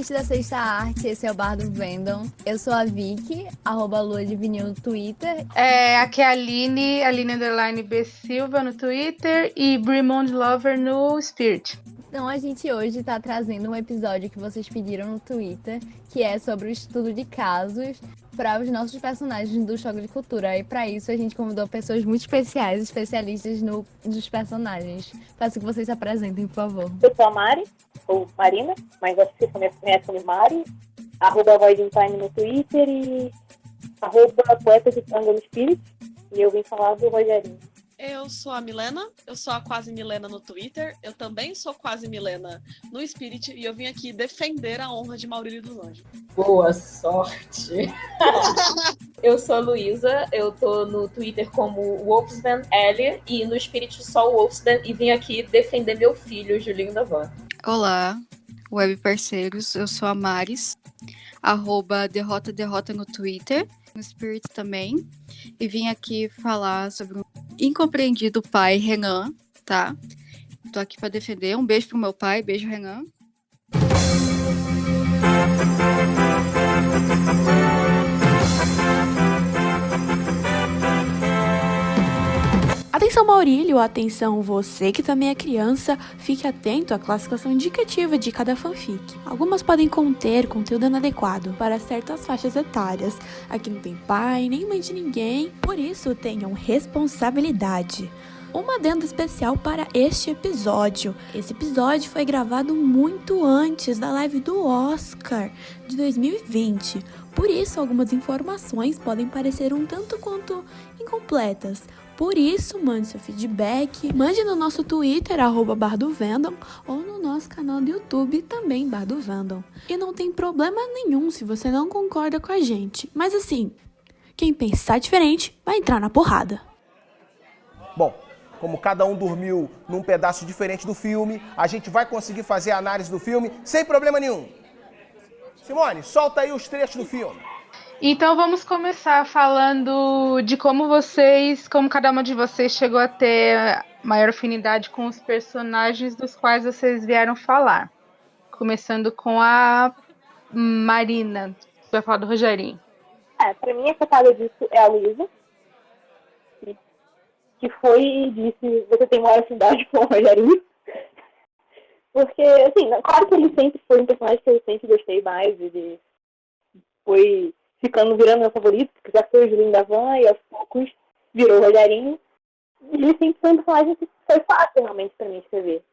ouvintes da Sexta Arte, esse é o Bar do Vendom. Eu sou a Vicky, @Lua de Vinil no Twitter. Aqui é a Aline Underline B Silva no Twitter e Brimond Lover no Spirit. Então a gente hoje está trazendo um episódio que vocês pediram no Twitter, que é sobre o estudo de casos para os nossos personagens do Choque de Cultura. E para isso a gente convidou pessoas muito especiais, especialistas nos personagens. Peço que vocês se apresentem, por favor. Eu sou a Mari, ou Marina, mas acho que você conhece como Mari, @VoidInTime no Twitter e @Poeta de Tango no Spirit. E eu vim falar do Rogerinho. Eu sou a Milena, eu sou a Quase Milena no Twitter, eu também sou Quase Milena no Spirit e eu vim aqui defender a honra de Maurílio dos Anjos. Boa sorte! Eu sou a Luísa, eu tô no Twitter como Wolfsman Ellie e no Spirit só o Wolfsman e vim aqui defender meu filho, Julinho da Van. Olá, web parceiros, eu sou a Maris, @derrota no Twitter, no Spirit também, e vim aqui falar sobre um incompreendido pai, Renan, tá? Tô aqui pra defender. Um beijo pro meu pai, beijo, Renan. Atenção Maurílio, atenção você que também é criança, fique atento à classificação indicativa de cada fanfic. Algumas podem conter conteúdo inadequado para certas faixas etárias. Aqui não tem pai, nem mãe de ninguém, por isso tenham responsabilidade. Um adendo especial para este episódio. Esse episódio foi gravado muito antes da live do Oscar de 2020. Por isso, algumas informações podem parecer um tanto quanto incompletas. Por isso, mande seu feedback, mande no nosso Twitter, @BarDoVendom, ou no nosso canal do YouTube, também Bar do Vendom. E não tem problema nenhum se você não concorda com a gente. Mas assim, quem pensar diferente vai entrar na porrada. Bom, como cada um dormiu num pedaço diferente do filme, a gente vai conseguir fazer a análise do filme sem problema nenhum. Simone, solta aí os trechos do filme. Então vamos começar falando de como cada uma de vocês chegou a ter maior afinidade com os personagens dos quais vocês vieram falar. Começando com a Marina, que vai falar do Rogerinho. Pra mim a culpada disso é a Luísa, que foi e disse, você tem maior afinidade com o Rogerinho. Porque, assim, claro que ele sempre foi um personagem que eu sempre gostei mais, ele foi virando meu favorito, porque já foi o Julinho da Van e aos poucos virou o Rogerinho. E ele sempre foi um personagem que foi fácil realmente pra mim escrever.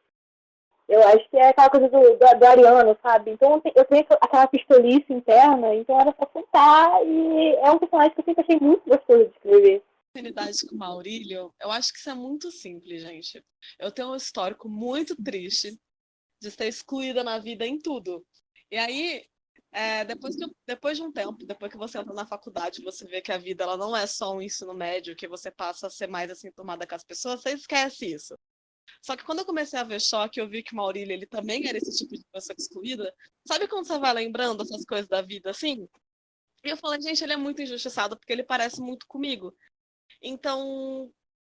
Eu acho que é aquela coisa do Ariano, sabe? Então eu tenho aquela pistolice interna, então era só contar, e é um personagem que eu sempre achei muito gostoso de escrever. Afinidade com o Maurílio, eu acho que isso é muito simples, gente. Eu tenho um histórico muito triste de ser excluída na vida em tudo. E aí, depois de um tempo, depois que você entra na faculdade, você vê que a vida ela não é só um ensino médio, que você passa a ser mais assim tomada com as pessoas, você esquece isso. Só que quando eu comecei a ver Choque, eu vi que o Maurílio ele também era esse tipo de pessoa excluída. Sabe quando você vai lembrando essas coisas da vida assim? E eu falei, gente, ele é muito injustiçado porque ele parece muito comigo. Então,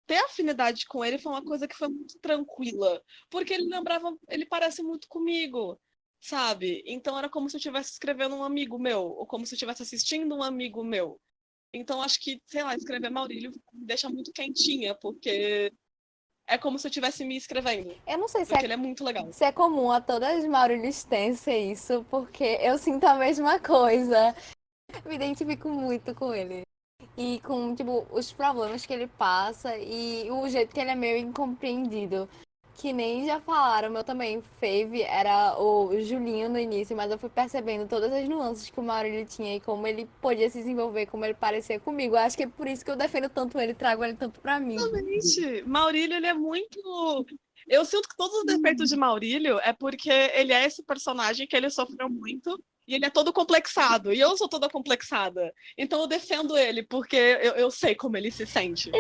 ter afinidade com ele foi uma coisa que foi muito tranquila, porque ele parece muito comigo, sabe? Então era como se eu estivesse escrevendo um amigo meu, ou como se eu estivesse assistindo um amigo meu. Então acho que, sei lá, escrever Maurílio me deixa muito quentinha, porque é como se eu estivesse me escrevendo. Eu não sei se porque ele é muito legal. Se é comum a todas as Maurílios ser isso, porque eu sinto a mesma coisa. Me identifico muito com ele. E com, tipo, os problemas que ele passa e o jeito que ele é meio incompreendido. Que nem já falaram, meu também fave era o Julinho no início, mas eu fui percebendo todas as nuances que o Maurílio tinha e como ele podia se desenvolver, como ele parecia comigo. Eu acho que é por isso que eu defendo tanto ele, trago ele tanto pra mim. Exatamente. Maurílio, ele é muito... Eu sinto que todos os defeitos de Maurílio é porque ele é esse personagem que ele sofreu muito e ele é todo complexado. E eu sou toda complexada. Então eu defendo ele, porque eu sei como ele se sente.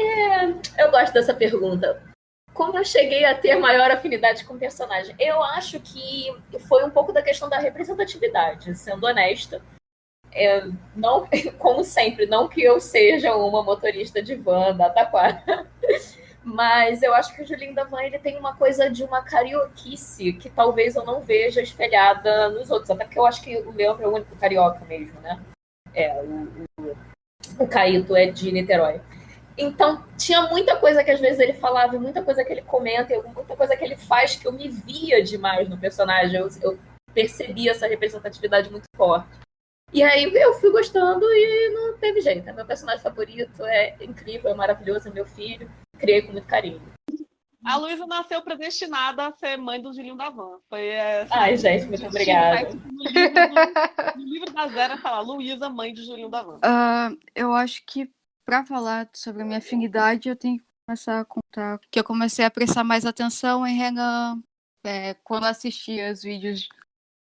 Eu gosto dessa pergunta. Como eu cheguei a ter maior afinidade com o personagem? Eu acho que foi um pouco da questão da representatividade, sendo honesta. Não, como sempre, não que eu seja uma motorista de van da Taquara, Mas eu acho que o Julinho Davan, ele tem uma coisa de uma carioquice que talvez eu não veja espelhada nos outros. Até porque eu acho que o Leandro é o único carioca mesmo, né? O Caíto é de Niterói. Então, tinha muita coisa que às vezes ele falava, muita coisa que ele comenta, muita coisa que ele faz que eu me via demais no personagem. Eu percebi essa representatividade muito forte. E aí eu fui gostando e não teve jeito. É meu personagem favorito, é incrível, é maravilhoso, é meu filho. Criei com muito carinho. A Luísa nasceu predestinada a ser mãe do Julinho Davan. Ai, gente, muito obrigada. No livro da Zera fala Luísa, mãe de Julinho Davan. Eu acho que para falar sobre a minha afinidade, eu tenho que começar a contar que eu comecei a prestar mais atenção em Renan. Quando eu assistia os vídeos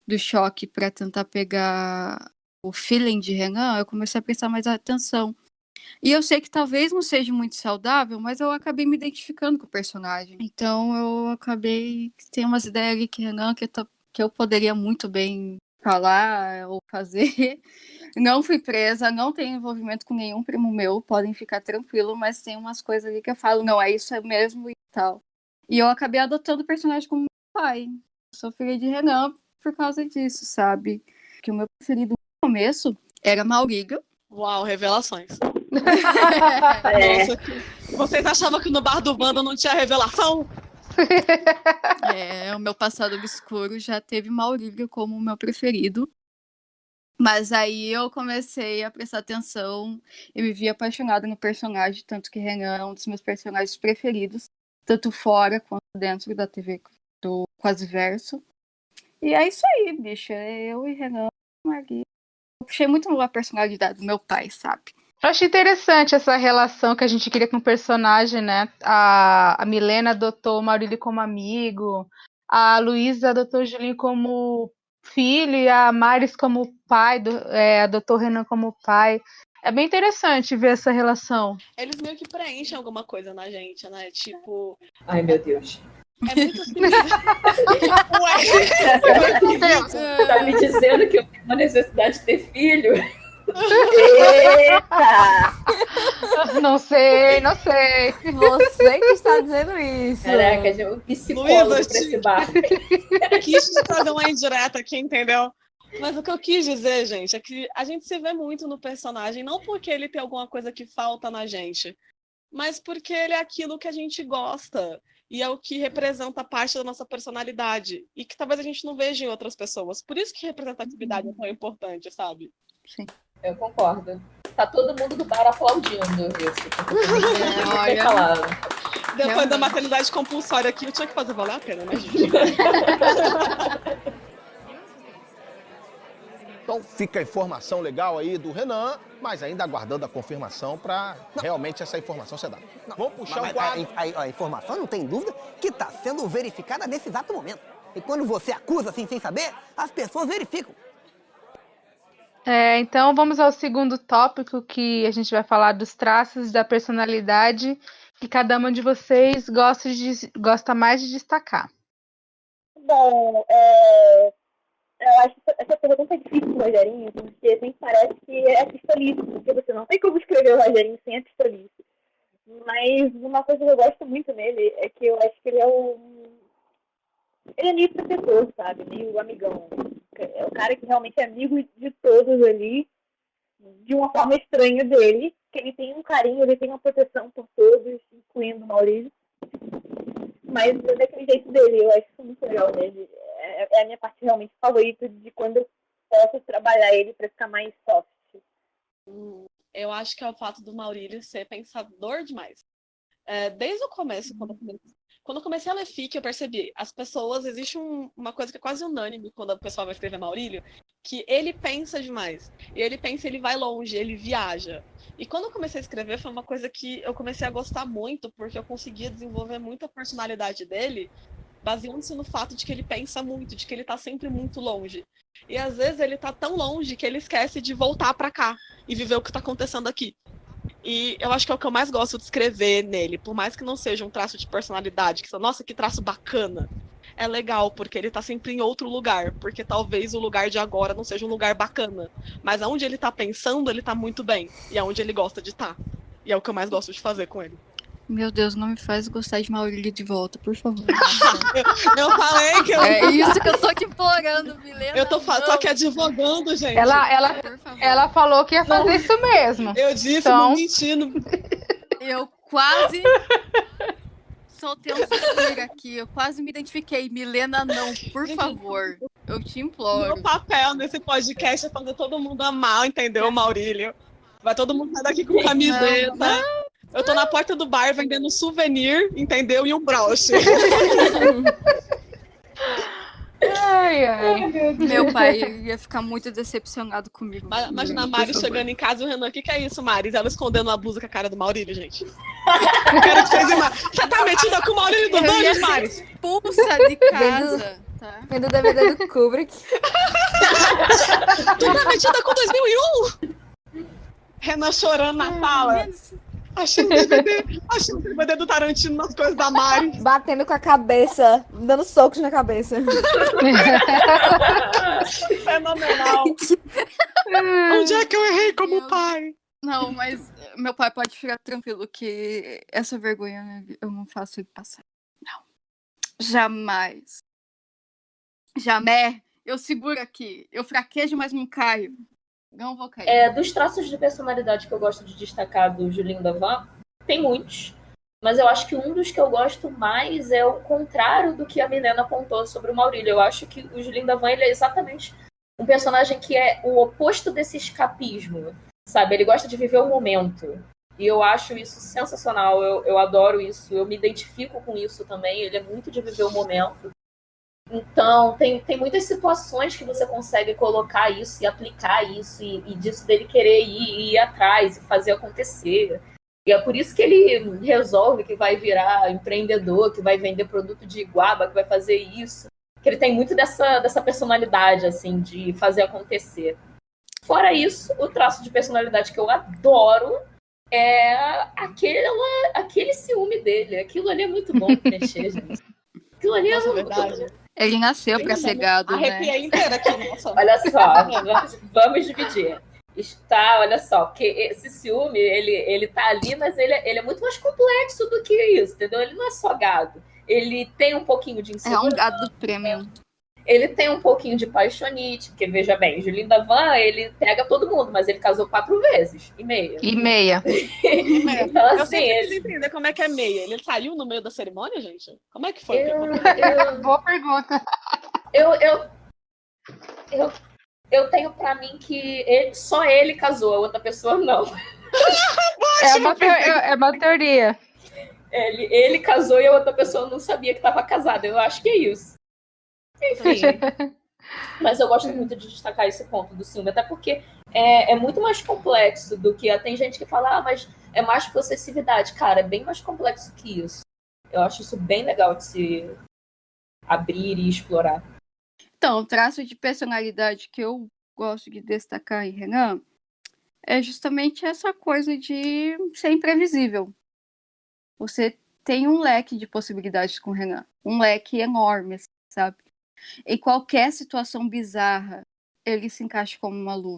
do Choque para tentar pegar o feeling de Renan, eu comecei a prestar mais atenção. E eu sei que talvez não seja muito saudável, mas eu acabei me identificando com o personagem. Então eu acabei... Tem umas ideias ali que Renan, que eu poderia muito bem falar ou fazer. Não fui presa, não tenho envolvimento com nenhum primo meu, podem ficar tranquilos, mas tem umas coisas ali que eu falo, não, é isso mesmo e tal. E eu acabei adotando o personagem como meu pai. Eu sou filha de Renan por causa disso, sabe? Que o meu preferido no começo era Maurílio. Uau, revelações. Nossa, vocês achavam que no bar do Wanda não tinha revelação? O meu passado obscuro já teve Maurílio como o meu preferido. Mas aí eu comecei a prestar atenção e me vi apaixonada no personagem, tanto que Renan é um dos meus personagens preferidos, tanto fora quanto dentro da TV do Quasiverso. E é isso aí, bicho. Eu e Renan, Maria. Eu puxei muito a personalidade do meu pai, sabe? Eu acho interessante essa relação que a gente cria com o personagem, né? A Milena adotou o Maurílio como amigo, a Luísa adotou o Julinho como filho e a Maris como pai, adotou o Renan como pai. É bem interessante ver essa relação. Eles meio que preenchem alguma coisa na gente, né? Tipo... Ai, meu Deus. É muito simples. Você tá me dizendo que eu tenho uma necessidade de ter filho? Eita! Não sei. Você que está dizendo isso. Caraca, é um psicólogo pra esse bar. Quis trazer uma indireta aqui, entendeu? Mas o que eu quis dizer, gente, é que a gente se vê muito no personagem, não porque ele tem alguma coisa que falta na gente, mas porque ele é aquilo que a gente gosta. E é o que representa parte da nossa personalidade. E que talvez a gente não veja em outras pessoas. Por isso que representatividade é tão importante, sabe? Sim. Eu concordo. Tá todo mundo do bar aplaudindo isso. Olha. Depois da maternidade compulsória aqui, eu tinha que fazer valer a pena, né, gente? Então fica a informação legal aí do Renan, mas ainda aguardando a confirmação para realmente essa informação ser dada. Vamos puxar o quadro. A informação, não tem dúvida, que está sendo verificada nesse exato momento. E quando você acusa assim sem saber, as pessoas verificam. Então vamos ao segundo tópico, que a gente vai falar dos traços da personalidade que cada uma de vocês gosta mais de destacar. Bom, eu acho essa pergunta é difícil pro Rogerinho, porque sempre parece que é pistolice, porque você não tem como escrever o Rogerinho sem a pistolice. Mas uma coisa que eu gosto muito nele é que eu acho que ele é meio protetor, sabe? Meio amigão. É o cara que realmente é amigo de todos ali, de uma forma estranha dele, que ele tem um carinho, ele tem uma proteção por todos, incluindo o Maurílio. Mas é daquele jeito dele, eu acho isso muito legal nele. É a minha parte realmente favorita de quando eu posso trabalhar ele para ficar mais soft. Eu acho que é o fato do Maurílio ser pensador demais. Desde o começo, quando eu comecei a ler FIC, eu percebi, as pessoas, existe uma coisa que é quase unânime quando a pessoa vai escrever Maurílio, que ele pensa demais. E ele pensa, ele vai longe, ele viaja. E quando eu comecei a escrever, foi uma coisa que eu comecei a gostar muito, porque eu conseguia desenvolver muito a personalidade dele, baseando-se no fato de que ele pensa muito, de que ele tá sempre muito longe. E às vezes ele tá tão longe que ele esquece de voltar pra cá e viver o que tá acontecendo aqui. E eu acho que é o que eu mais gosto de escrever nele, por mais que não seja um traço de personalidade, que nossa, que traço bacana. É legal, porque ele tá sempre em outro lugar, porque talvez o lugar de agora não seja um lugar bacana, mas aonde ele tá pensando, ele tá muito bem, e é onde ele gosta de estar. E é o que eu mais gosto de fazer com ele. Meu Deus, não me faz gostar de Maurílio de volta, por favor. Eu falei que eu. É isso que eu tô te implorando, Milena. Eu tô aqui advogando, gente. Por favor. Ela falou que ia fazer isso mesmo. Eu disse, Então- não mentindo. Eu quase soltei um suspiro aqui. Eu quase me identifiquei. Milena, não, por favor. Eu te imploro. Meu papel nesse podcast é fazer todo mundo amar, entendeu, Maurílio? Vai todo mundo sair daqui com camiseta. Eu tô na porta do bar vendendo souvenir, entendeu? E um broche. Ai. Meu pai ia ficar muito decepcionado comigo. Imagina a Por Mari favor. chegando em casa e o Renan, o que é isso, Mari? Ela escondendo uma blusa com a cara do Maurílio, gente. Eu quero que vocês imaginem. Você tá metida com o Maurílio dos Eu ia Anjos, ser Mari? expulsa de casa. Tá? Vendo o DVD do Kubrick. Tu tá metida com 2001? Renan chorando na sala. Achando o DVD do Tarantino nas coisas da Mari. Batendo com a cabeça, dando socos na cabeça. Fenomenal. Onde é que eu errei como pai? Não, mas meu pai pode ficar tranquilo que essa vergonha eu não faço ele passar. Não. Jamais. Jamais. Eu seguro aqui. Eu fraquejo, mas não caio. Não vou cair. Dos traços de personalidade que eu gosto de destacar do Julinho da Van, tem muitos, mas eu acho que um dos que eu gosto mais é o contrário do que a Milena apontou sobre o Maurílio. Eu acho que o Julinho da Van, ele é exatamente um personagem que é o oposto desse escapismo, sabe? Ele gosta de viver o momento. E eu acho isso sensacional, eu adoro isso, eu me identifico com isso também, ele é muito de viver o momento. Então, tem muitas situações que você consegue colocar isso e aplicar isso, e disso dele querer ir atrás e fazer acontecer. E é por isso que ele resolve que vai virar empreendedor, que vai vender produto de iguaba, que vai fazer isso. Que ele tem muito dessa personalidade, assim, de fazer acontecer. Fora isso, o traço de personalidade que eu adoro é aquele ciúme dele. Aquilo ali é muito bom de mexer, gente. Aquilo ali Nossa, é verdade. Ele nasceu pra ser gado, né? Arrepiei inteira aqui, nossa. Olha só, vamos dividir. Olha só, que esse ciúme, ele tá ali, mas ele é muito mais complexo do que isso, entendeu? Ele não é só gado. Ele tem um pouquinho de É um insegurança. gado premium. Ele tem um pouquinho de paixonite, porque, veja bem, Julinho da Van, ele pega todo mundo, mas ele casou 4 vezes e meia. E meia. Então, Eu assim, sempre quis entender como é que é meia. Ele saiu no meio da cerimônia, gente? Como é que foi? Boa pergunta. Eu tenho pra mim que só ele casou, a outra pessoa não. É uma teoria. Ele casou e a outra pessoa não sabia que estava casada. Eu acho que é isso. Enfim. Mas eu gosto muito de destacar esse ponto do ciúme, até porque é muito mais complexo do que... Tem gente que fala, mas é mais possessividade. Cara, é bem mais complexo que isso. Eu acho isso bem legal de se abrir e explorar. Então, o traço de personalidade que eu gosto de destacar em Renan é justamente essa coisa de ser imprevisível. Você tem um leque de possibilidades com o Renan. Um leque enorme, assim, sabe? Em qualquer situação bizarra, ele se encaixa como uma luva.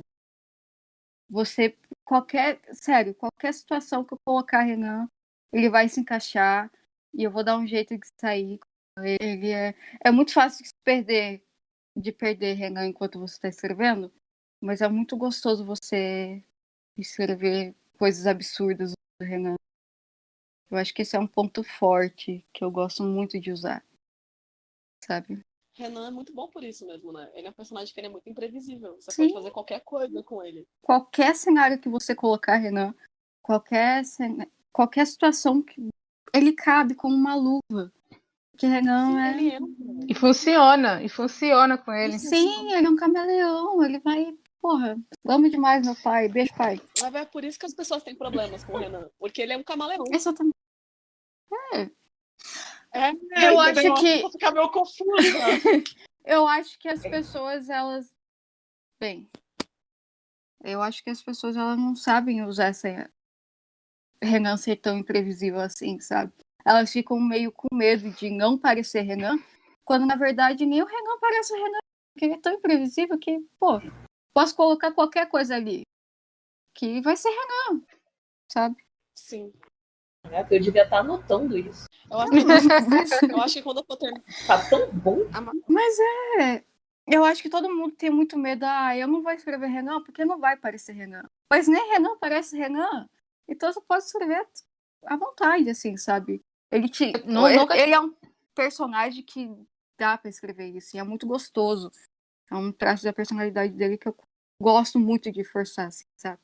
Qualquer situação que eu colocar Renan, ele vai se encaixar e eu vou dar um jeito de sair. Ele é muito fácil de perder Renan enquanto você está escrevendo, mas é muito gostoso você escrever coisas absurdas do Renan. Eu acho que esse é um ponto forte que eu gosto muito de usar, sabe? Renan é muito bom por isso mesmo, né? Ele é um personagem que ele é muito imprevisível. Você Sim. pode fazer qualquer coisa com ele. Qualquer cenário que você colocar, Renan, qualquer situação que ele cabe como uma luva. Porque Renan é... Ele é. E funciona com ele. Sim, ele é um camaleão, ele vai... Porra, amo demais meu pai, beijo pai. Mas é por isso que as pessoas têm problemas com o Renan. Porque ele é um camaleão. Exatamente. Eu acho que... Vou ficar meio confusa. Eu acho que as pessoas, elas... Bem, eu acho que as pessoas, elas não sabem usar essa Renan ser tão imprevisível assim, sabe? Elas ficam meio com medo de não parecer Renan, quando na verdade nem o Renan parece o Renan, porque ele é tão imprevisível que, pô, posso colocar qualquer coisa ali que vai ser Renan, sabe? Sim. Caraca, eu devia estar anotando isso. Eu acho que quando eu for terminar. Tá tão bom. Mas eu acho que todo mundo tem muito medo. Eu não vou escrever Renan porque não vai parecer Renan. Mas nem Renan parece Renan. Então você pode escrever à vontade, assim, sabe? Ele é um personagem que dá pra escrever isso. E é muito gostoso. É um traço da personalidade dele que eu gosto muito de forçar, assim, sabe?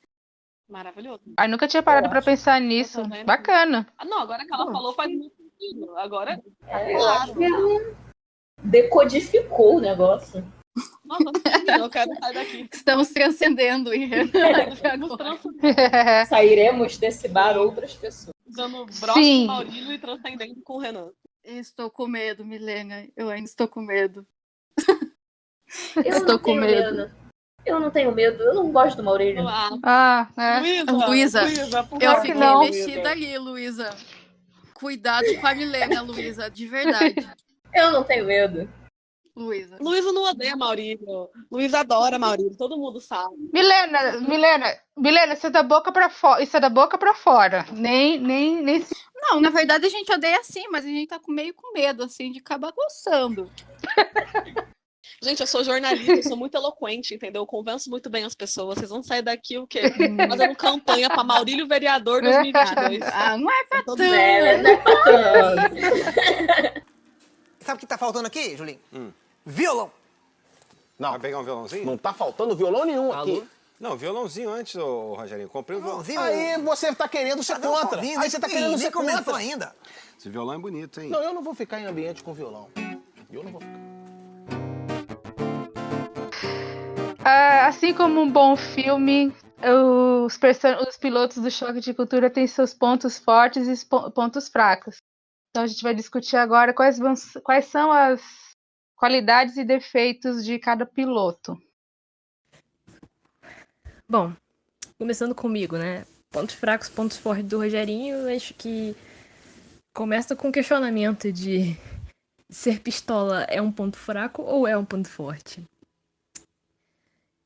Maravilhoso. Nunca tinha parado pra pensar nisso. Tá vendo? Bacana. Não, agora que ela falou faz muito sentido. Agora, Eu acho que ele decodificou o negócio. nossa, eu quero sair daqui. Estamos transcendendo em Renan. Sairemos desse bar outras pessoas. Usando broche de Maurílio e transcendendo com o Renan. Estou com medo, Milena. Eu ainda estou com medo. Estou com medo. Eu não tenho medo. Eu não gosto do Maurílio. Luísa, por eu favor, fiquei não. mexida ali, Luísa. Cuidado com a Milena, Luísa, de verdade. Eu não tenho medo. Luísa não odeia Maurílio. Luísa adora Maurílio, todo mundo sabe. Milena, isso é da boca pra fora. Isso é da boca pra fora. Nem. Não, na verdade a gente odeia sim, mas a gente tá meio com medo, assim, de acabar gostando. Gente, eu sou jornalista, eu sou muito eloquente, entendeu? Eu convenço muito bem as pessoas. Vocês vão sair daqui o quê? Fazendo campanha pra Maurílio Vereador 2022. Não é pra tanto. Não é pra tanto. Sabe o que tá faltando aqui, Julinho? Violão. Não. Vai pegar um violãozinho? Não tá faltando violão nenhum aqui. Não, violãozinho antes, ô Rogerinho. Comprei um violãozinho. Aí você tá querendo ser contra. Aí você tá querendo ser contra ainda. Esse violão é bonito, hein? Não, eu não vou ficar em ambiente com violão. Eu não vou ficar. Assim como um bom filme, os pilotos do Choque de Cultura têm seus pontos fortes e pontos fracos. Então a gente vai discutir agora quais são as qualidades e defeitos de cada piloto. Bom, começando comigo, né? Pontos fracos, pontos fortes do Rogerinho, eu acho que começa com o questionamento de ser pistola é um ponto fraco ou é um ponto forte?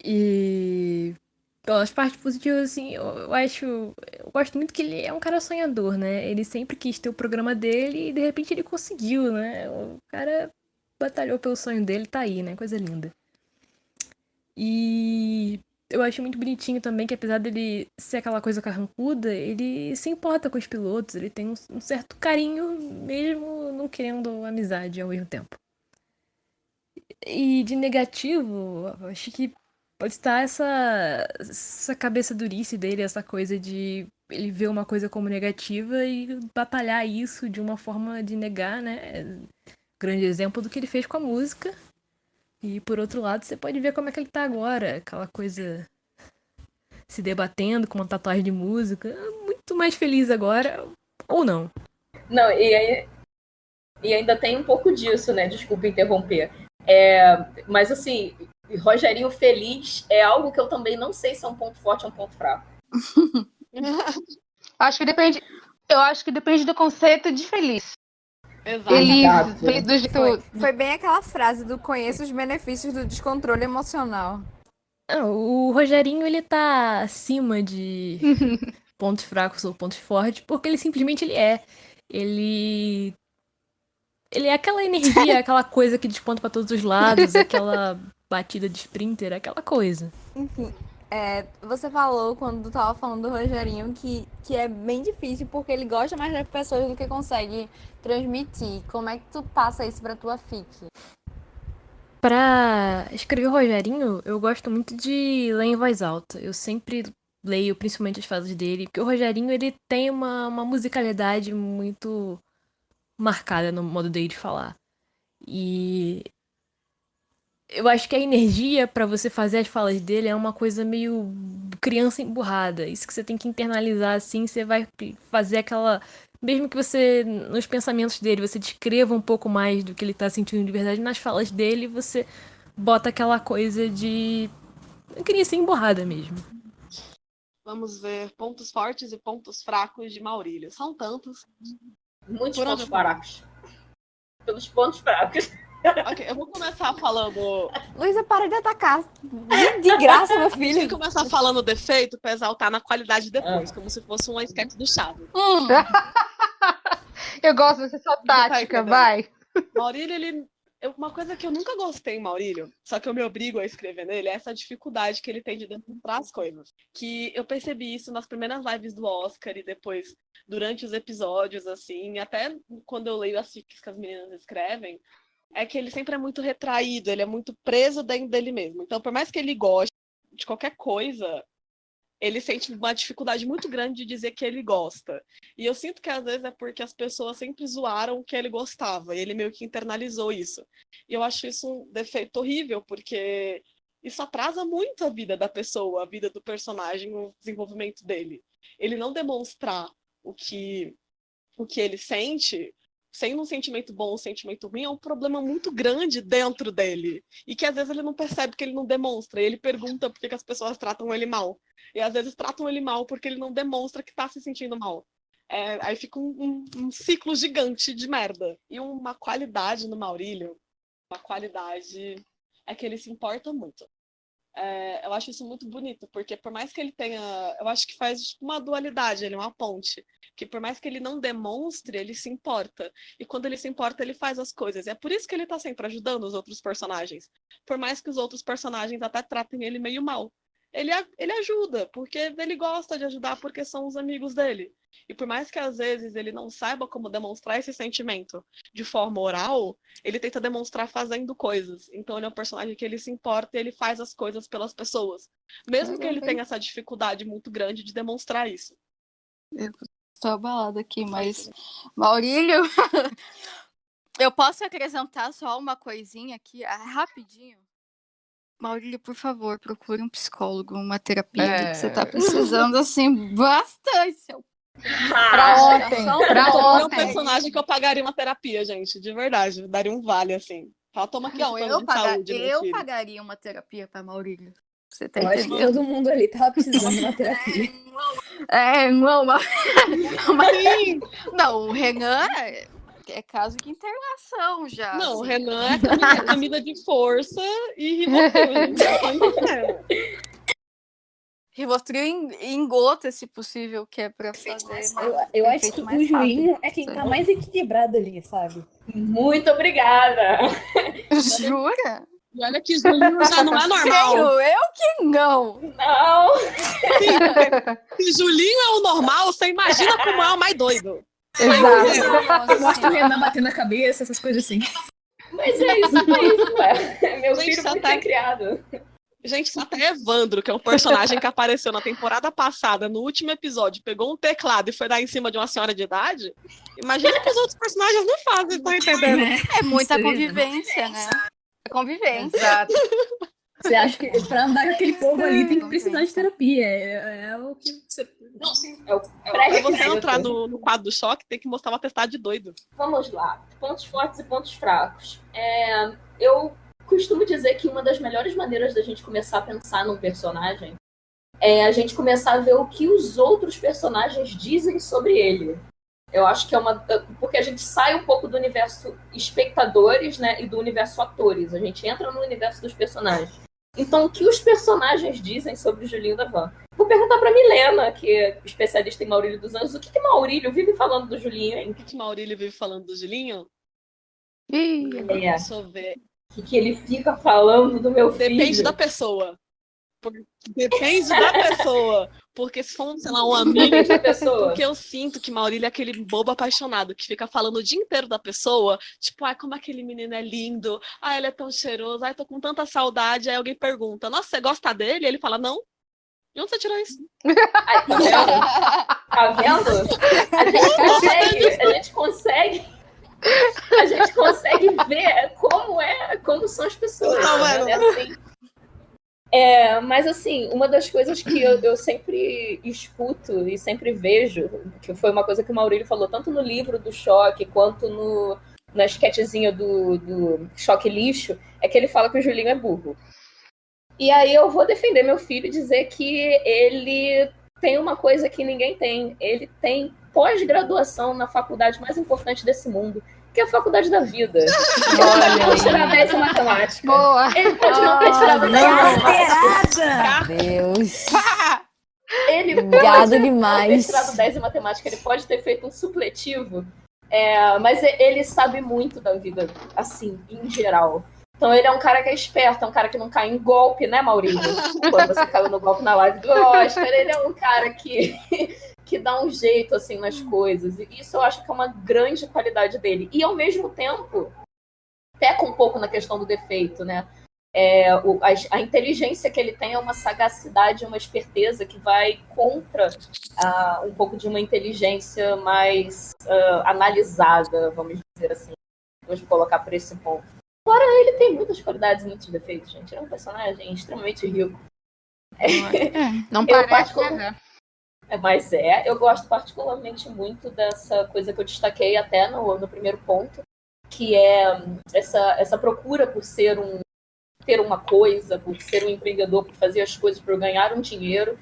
E pelas partes positivas, assim, eu gosto muito que ele é um cara sonhador, né? Ele sempre quis ter o programa dele e de repente ele conseguiu, né? O cara batalhou pelo sonho dele, tá aí, né? Coisa linda. E eu acho muito bonitinho também que apesar dele ser aquela coisa carrancuda, ele se importa com os pilotos, ele tem um certo carinho, mesmo não querendo amizade ao mesmo tempo. E de negativo, eu acho que pode estar essa cabeça durice dele, essa coisa de ele ver uma coisa como negativa e batalhar isso de uma forma de negar, né? Grande exemplo do que ele fez com a música. E por outro lado, você pode ver como é que ele tá agora, aquela coisa se debatendo com uma tatuagem de música, muito mais feliz agora, ou não. Não, e ainda tem um pouco disso, né? Desculpa interromper. Mas assim, Rogerinho feliz é algo que eu também não sei se é um ponto forte ou um ponto fraco. Eu acho que depende do conceito de feliz. Exato. Feliz do jeito. Foi bem aquela frase do conheço os benefícios do descontrole emocional. O Rogerinho, ele tá acima de pontos fracos ou pontos fortes, porque ele simplesmente ele é. Ele é aquela energia, aquela coisa que desponta pra todos os lados, aquela batida de sprinter, aquela coisa. Enfim, você falou quando tava falando do Rogerinho que é bem difícil porque ele gosta mais das pessoas do que consegue transmitir. Como é que tu passa isso pra tua fic? Pra escrever o Rogerinho, eu gosto muito de ler em voz alta. Eu sempre leio, principalmente as fases dele, porque o Rogerinho, ele tem uma musicalidade muito marcada no modo dele de falar. E eu acho que a energia pra você fazer as falas dele é uma coisa meio criança emburrada. Isso que você tem que internalizar, assim, você vai fazer aquela... Mesmo que você, nos pensamentos dele, você descreva um pouco mais do que ele tá sentindo de verdade, nas falas dele, você bota aquela coisa de... criança emburrada mesmo. Vamos ver pontos fortes e pontos fracos de Maurílio. São tantos. Muitos pontos fracos. Pelos pontos fracos. Ok, eu vou começar falando. Luísa, para de atacar. De graça, meu Eu filho. vou começar falando defeito pra exaltar na qualidade depois, como se fosse uma sketch do Chaves. Eu gosto dessa sua tática, vai. Maurílio, uma coisa que eu nunca gostei em Maurílio, só que eu me obrigo a escrever nele, é essa dificuldade que ele tem de demonstrar as coisas. Que eu percebi isso nas primeiras lives do Oscar e depois durante os episódios, assim, até quando eu leio as fics que as meninas escrevem, é que ele sempre é muito retraído, ele é muito preso dentro dele mesmo. Então, por mais que ele goste de qualquer coisa, ele sente uma dificuldade muito grande de dizer que ele gosta. E eu sinto que às vezes é porque as pessoas sempre zoaram o que ele gostava, e ele meio que internalizou isso. E eu acho isso um defeito horrível, porque isso atrasa muito a vida da pessoa, a vida do personagem, o desenvolvimento dele. Ele não demonstrar o que ele sente, sendo um sentimento bom ou um sentimento ruim, é um problema muito grande dentro dele. E que às vezes ele não percebe que ele não demonstra. E ele pergunta por que as pessoas tratam ele mal. E às vezes tratam ele mal porque ele não demonstra que tá se sentindo mal. Aí fica um ciclo gigante de merda. E uma qualidade no Maurílio, uma qualidade é que ele se importa muito. Eu acho isso muito bonito, porque por mais que ele tenha... Eu acho que faz uma dualidade, ele é uma ponte. Que por mais que ele não demonstre, ele se importa. E quando ele se importa, ele faz as coisas. E é por isso que ele tá sempre ajudando os outros personagens. Por mais que os outros personagens até tratem ele meio mal. Ele ajuda, porque ele gosta de ajudar, porque são os amigos dele. E por mais que às vezes ele não saiba como demonstrar esse sentimento de forma oral, ele tenta demonstrar fazendo coisas. Então ele é um personagem que ele se importa e ele faz as coisas pelas pessoas. Mesmo que ele tenha essa dificuldade muito grande de demonstrar isso. Eu estou abalada aqui, mas... Maurílio, eu posso acrescentar só uma coisinha aqui, rapidinho? Maurílio, por favor, procure um psicólogo, uma terapia, que você tá precisando, assim, bastante. Pra ontem. É um personagem que eu pagaria uma terapia, gente, de verdade. Daria um vale, assim. Fala, toma aqui Não, de saúde. eu pagaria uma terapia pra Maurílio. Você tá Eu acho que todo mundo ali tava precisando de uma terapia. Não, mas... Não, o Renan é caso de internação já. Não, assim. o Renan é camisa de força e Rivotril. Rivotril em gota, se possível, que é pra fazer. Eu acho que o Julinho é quem tá mais equilibrado ali, sabe? Muito obrigada. Jura? E olha que Julinho já não é normal. Eu que não. Não. Se Julinho é o normal, você imagina como é o mais doido. Exato. Mostra o Renan batendo a cabeça, essas coisas assim. Mas é isso mesmo, ué. Meu filho muito bem criado. Gente, até Evandro, que é um personagem que apareceu na temporada passada, no último episódio, pegou um teclado e foi dar em cima de uma senhora de idade. Imagina que os outros personagens não fazem, tá entendendo? É muita convivência, né? É convivência. Exato. Você acha que pra andar com aquele povo ali tem que precisar de terapia? É o que você... Não, sim. É o Pra você entrar no quadro do choque, tem que mostrar uma testada de doido. Vamos lá. Pontos fortes e pontos fracos. Eu costumo dizer que uma das melhores maneiras da gente começar a pensar num personagem é a gente começar a ver o que os outros personagens dizem sobre ele. Eu acho que é porque a gente sai um pouco do universo espectadores, né, e do universo atores. A gente entra no universo dos personagens. Então, o que os personagens dizem sobre o Julinho da Van? Vou perguntar pra Milena, que é especialista em Maurílio dos Anjos, o que Maurílio vive falando do Julinho, hein? O que Maurílio vive falando do Julinho? Deixa eu ver. O que ele fica falando do meu filho? Depende da pessoa. Depende da pessoa. Porque se for, sei lá, um amigo da pessoa. Porque eu sinto que Maurílio é aquele bobo apaixonado que fica falando o dia inteiro da pessoa. Tipo, como aquele menino é lindo. Ele é tão cheiroso. Tô com tanta saudade. Aí alguém pergunta, nossa, você gosta dele? Ele fala, não. E onde você tirou isso? Tá vendo? A gente consegue ver como são as pessoas. Né? Assim. Mas assim, uma das coisas que eu sempre escuto e sempre vejo, que foi uma coisa que o Maurílio falou, tanto no livro do Choque, quanto na sketchzinha do Choque Lixo, é que ele fala que o Julinho é burro. E aí eu vou defender meu filho e dizer que ele tem uma coisa que ninguém tem. Ele tem pós-graduação na faculdade mais importante desse mundo, que é a faculdade da vida. Ele pode tirar 10 em matemática. Boa. Ele pode não ter tirado 10 em matemática. Deus. Ele Gado pode demais. não ter tirado 10 em matemática, ele pode ter feito um supletivo, mas ele sabe muito da vida, assim, em geral. Então ele é um cara que é esperto, é um cara que não cai em golpe, né, Maurílio? Quando você caiu no golpe na live do Oscar, ele é um cara que dá um jeito, assim, nas coisas. E isso eu acho que é uma grande qualidade dele. E, ao mesmo tempo, peca um pouco na questão do defeito, né? A inteligência que ele tem é uma sagacidade, uma esperteza que vai contra um pouco de uma inteligência mais analisada, vamos dizer assim. Vamos colocar por esse ponto. Fora ele tem muitas qualidades e muitos defeitos, gente. Ele é um personagem extremamente rico. Não parece, Mas eu gosto particularmente muito dessa coisa que eu destaquei até no primeiro ponto, que é essa procura por ter uma coisa, por ser um empreendedor, por fazer as coisas, por ganhar um dinheiro.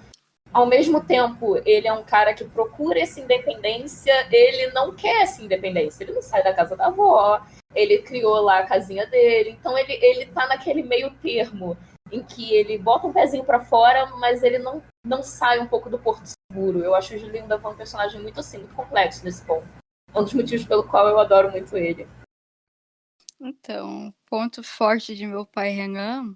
Ao mesmo tempo, ele é um cara que procura essa independência, ele não quer essa independência, ele não sai da casa da avó, ele criou lá a casinha dele, então ele tá naquele meio termo, em que ele bota um pezinho pra fora, mas ele não sai um pouco do porto seguro. Eu acho o Julinho Davan um personagem muito assim, muito complexo nesse ponto. É um dos motivos pelo qual eu adoro muito ele. Então, ponto forte de meu pai Renan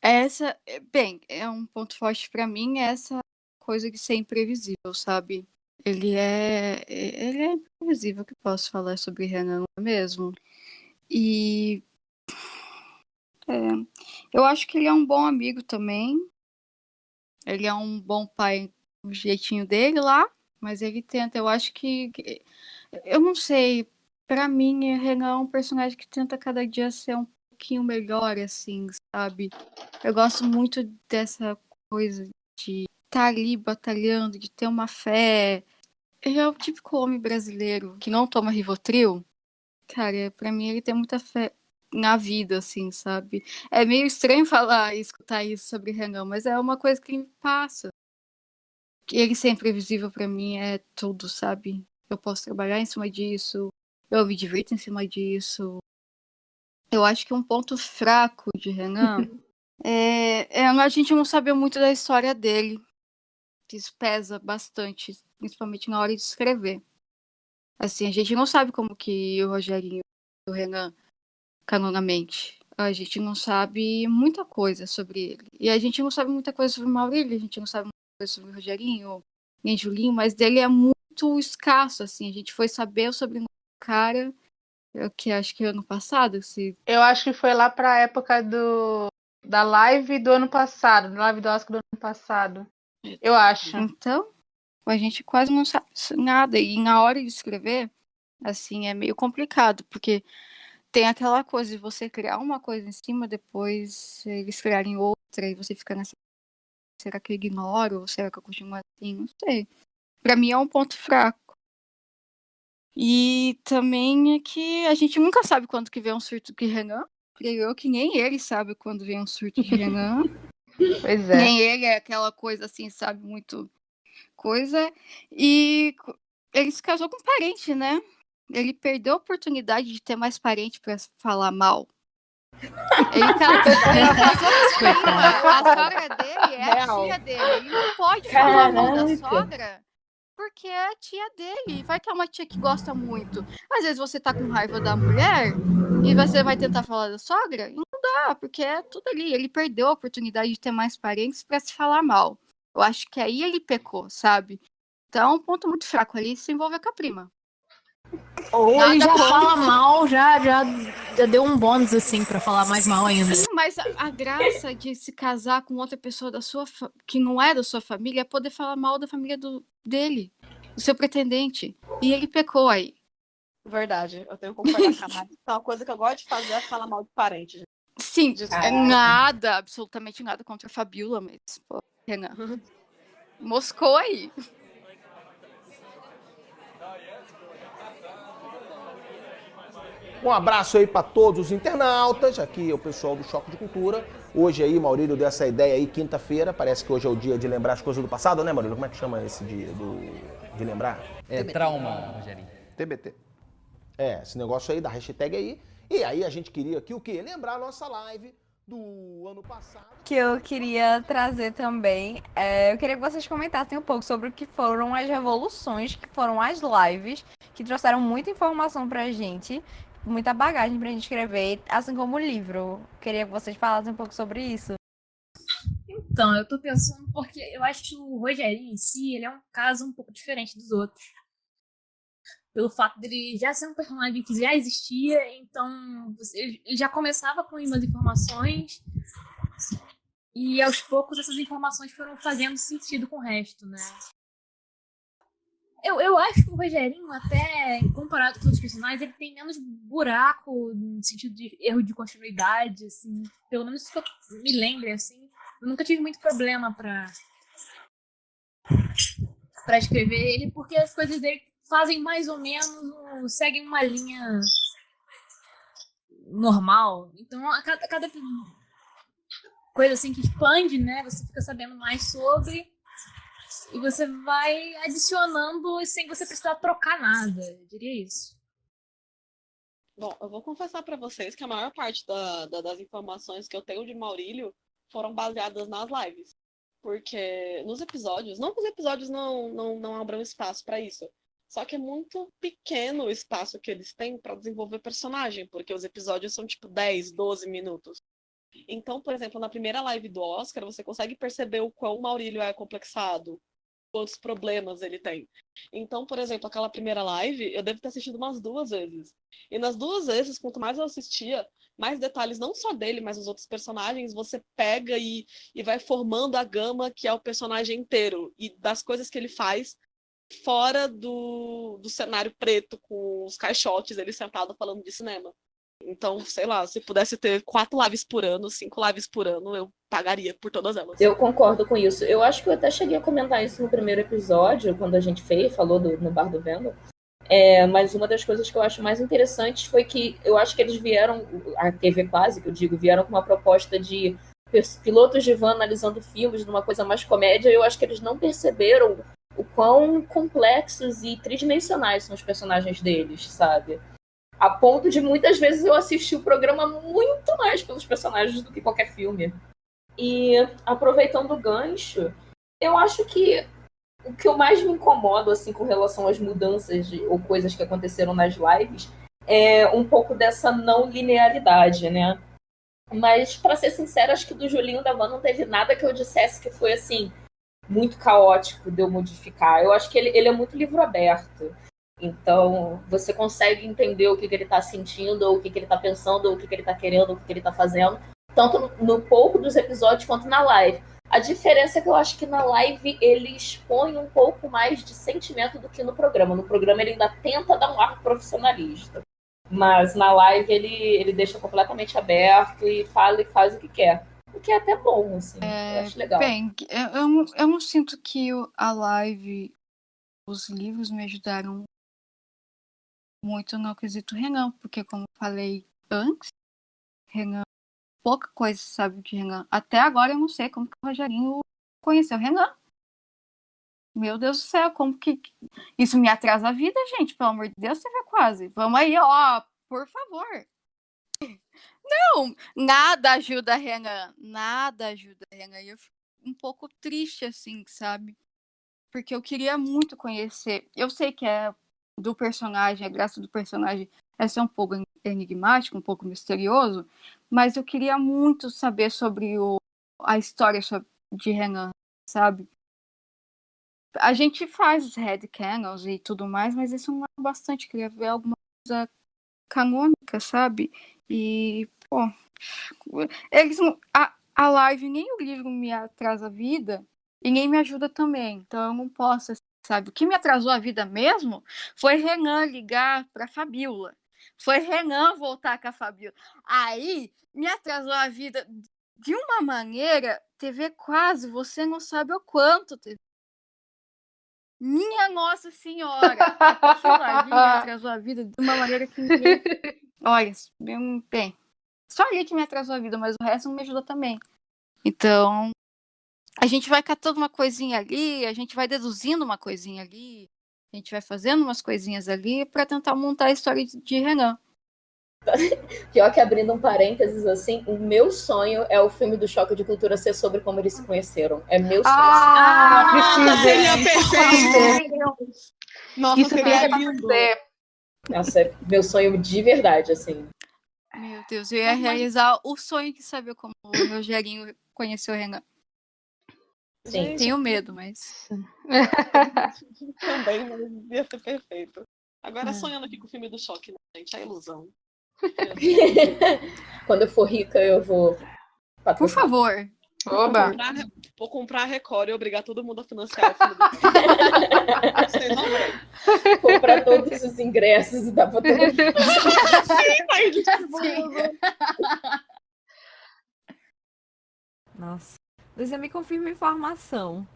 é um ponto forte pra mim, essa coisa de ser imprevisível, sabe? Ele é imprevisível, que posso falar sobre Renan, não é mesmo? E eu acho que ele é um bom amigo também. Ele é um bom pai do jeitinho dele lá, mas ele tenta, eu acho que eu não sei, pra mim, Renan é um personagem que tenta cada dia ser um pouquinho melhor, assim, sabe? Eu gosto muito dessa coisa de estar ali batalhando, de ter uma fé. Ele é o típico homem brasileiro que não toma Rivotril. Cara, pra mim ele tem muita fé na vida, assim, sabe? É meio estranho falar e escutar isso sobre Renan, mas é uma coisa que me passa. Ele ser imprevisível pra mim é tudo, sabe? Eu posso trabalhar em cima disso, eu me divirto em cima disso. Eu acho que um ponto fraco de Renan a gente não saber muito da história dele. Isso pesa bastante, principalmente na hora de escrever. Assim, a gente não sabe como que o Rogerinho e o Renan canonamente. A gente não sabe muita coisa sobre ele. E a gente não sabe muita coisa sobre o Maurílio, a gente não sabe muita coisa sobre o Rogerinho, nem Julinho, mas dele é muito escasso, assim. A gente foi saber sobre o cara, que acho que ano passado. Eu acho que foi lá pra época da live do ano passado, da live do Oscar do ano passado. Eu acho. Então, a gente quase não sabe nada. E na hora de escrever, assim, é meio complicado, porque tem aquela coisa de você criar uma coisa em cima, depois eles criarem outra, e você fica nessa... Será que eu ignoro? Ou será que eu continuo assim? Não sei. Pra mim é um ponto fraco. E também é que a gente nunca sabe quando que vem um surto de Renan. Creio eu que nem ele sabe quando vem um surto de Renan. Pois é. Nem ele é aquela coisa assim, sabe, muito coisa. E ele se casou com um parente, né? Ele perdeu a oportunidade de ter mais parente pra falar mal. Ele casou com a sogra dele, é a tia dele. Ele não pode falar mal da sogra porque é a tia dele. Vai que é uma tia que gosta muito. Às vezes você tá com raiva da mulher e você vai tentar falar da sogra e não dá, porque é tudo ali. Ele perdeu a oportunidade de ter mais parentes pra se falar mal. Eu acho que aí ele pecou, sabe? Então é um ponto muito fraco ali, se envolve com a prima. Ou ele já fala mal, já deu um bônus, assim, pra falar mais mal ainda. Sim, mas a graça de se casar com outra pessoa que não é da sua família é poder falar mal da família dele, do seu pretendente. E ele pecou aí. Verdade, eu tenho que concordar com a Mari. Então, uma coisa que eu gosto de fazer é falar mal de parente. Gente. Sim, nada, absolutamente nada contra a Fabiola, mas, pô, Renan, moscou aí. Um abraço aí para todos os internautas, aqui é o pessoal do Choque de Cultura. Hoje aí, Maurílio deu essa ideia aí, quinta-feira, parece que hoje é o dia de lembrar as coisas do passado, né, Maurílio? Como é que chama esse dia? de lembrar? É trauma, Rogerinho. TBT. Esse negócio aí da hashtag aí. E aí a gente queria aqui o quê? Lembrar a nossa live do ano passado. Que eu queria trazer também, eu queria que vocês comentassem um pouco sobre o que foram as revoluções, que foram as lives, que trouxeram muita informação pra gente, muita bagagem pra gente escrever, assim como o livro. Queria que vocês falassem um pouco sobre isso. Então, eu tô pensando porque eu acho que o Rogerinho em si, ele é um caso um pouco diferente dos outros. Pelo fato dele já ser um personagem que já existia, então ele já começava com umas informações e aos poucos essas informações foram fazendo sentido com o resto, né? Eu acho que o Rogerinho, até comparado com outros personagens, ele tem menos buraco no sentido de erro de continuidade, assim. Pelo menos que eu me lembre, assim. Eu nunca tive muito problema pra escrever ele, porque as coisas dele fazem mais ou menos, seguem uma linha normal. Então, a cada coisa assim que expande, né? Você fica sabendo mais sobre e você vai adicionando sem você precisar trocar nada. Eu diria isso. Bom, eu vou confessar pra vocês que a maior parte das informações que eu tenho de Maurílio foram baseadas nas lives. Porque nos episódios, não que os episódios não abram espaço pra isso, só que é muito pequeno o espaço que eles têm pra desenvolver personagem, porque os episódios são tipo 10, 12 minutos. Então, por exemplo, na primeira live do Oscar, você consegue perceber o quão o Maurílio é complexado, quantos problemas ele tem. Então, por exemplo, aquela primeira live, eu devo ter assistido umas 2 vezes. E nas 2 vezes, quanto mais eu assistia, mais detalhes, não só dele, mas dos outros personagens, você pega e vai formando a gama que é o personagem inteiro. E das coisas que ele faz fora do cenário preto, com os caixotes, ele sentado falando de cinema. Então, sei lá, se pudesse ter 4 lives por ano, 5 lives por ano, eu pagaria por todas elas. Eu concordo com isso. Eu acho que eu até cheguei a comentar isso no primeiro episódio, quando a gente falou no Bar do Vendo. Mas uma das coisas que eu acho mais interessantes foi que eu acho que eles vieram, a TV quase, que eu digo, vieram com uma proposta de pilotos de van analisando filmes, numa coisa mais comédia, e eu acho que eles não perceberam o quão complexos e tridimensionais são os personagens deles, sabe? A ponto de muitas vezes eu assistir o programa muito mais pelos personagens do que qualquer filme. E aproveitando o gancho, eu acho que o que eu mais me incomoda assim, com relação às mudanças ou coisas que aconteceram nas lives é um pouco dessa não linearidade, né? Mas, pra ser sincera, acho que do Julinho da Van não teve nada que eu dissesse que foi assim muito caótico de eu modificar. Eu acho que ele é muito livro aberto. Então, você consegue entender o que ele está sentindo, ou o que ele está pensando, ou o que ele está querendo, ou o que ele está fazendo, tanto no pouco dos episódios quanto na live. A diferença é que eu acho que na live ele expõe um pouco mais de sentimento do que no programa. No programa ele ainda tenta dar um ar profissionalista. Mas na live ele deixa completamente aberto e fala e faz o que quer. O que é até bom, assim. Eu acho legal. Bem, eu não sinto que a live, os livros me ajudaram muito no quesito Renan, porque como eu falei antes, Renan, pouca coisa sabe de Renan. Até agora eu não sei como que o Rogerinho conheceu Renan. Meu Deus do céu, como que isso me atrasa a vida, gente, pelo amor de Deus, você vê quase. Vamos aí, ó, por favor. Não, nada ajuda Renan, nada ajuda Renan. E eu fico um pouco triste, assim, sabe? Porque eu queria muito conhecer. Eu sei que é do personagem, a graça do personagem é ser um pouco enigmático, um pouco misterioso, mas eu queria muito saber sobre a história de Renan, sabe? A gente faz headcanons e tudo mais, mas isso não é bastante. Queria ver alguma coisa canônica, sabe? E, pô, a live nem o livro me atrasa a vida e nem me ajuda também. Então eu não posso, sabe? O que me atrasou a vida mesmo foi Renan ligar pra Fabiola. Foi Renan voltar com a Fabiola. Aí me atrasou a vida de uma maneira, TV quase, você não sabe o quanto TV. Minha Nossa Senhora! Aquilo ali me atrasou a vida de uma maneira que ninguém... Olha, bem, só ali que me atrasou a vida, mas o resto não me ajuda também. Então, a gente vai catando uma coisinha ali, a gente vai deduzindo uma coisinha ali, A gente vai fazendo umas coisinhas ali pra tentar montar a história de Renan. Pior que abrindo um parênteses assim, o meu sonho é o filme do Choque de Cultura ser sobre como eles se conheceram. É meu sonho. Seria perfeito! Nossa, Isso seria seria lindo! Nossa, é meu sonho de verdade, assim. Meu Deus, eu ia realizar o sonho que sabia como o Rogerinho conheceu o Renan. Sim. Tenho medo, mas. Também, mas ia ser perfeito. Agora sonhando aqui com o filme do Choque, né, gente? A ilusão. Quando eu for rica, eu vou. Por favor. Oba! Vou comprar a Record e obrigar todo mundo a financiar o filme do Choque. Vocês não vêm. Comprar todos os ingressos e dar pra todo mundo. Sim, vai de Nossa. Luísa, me confirma a informação.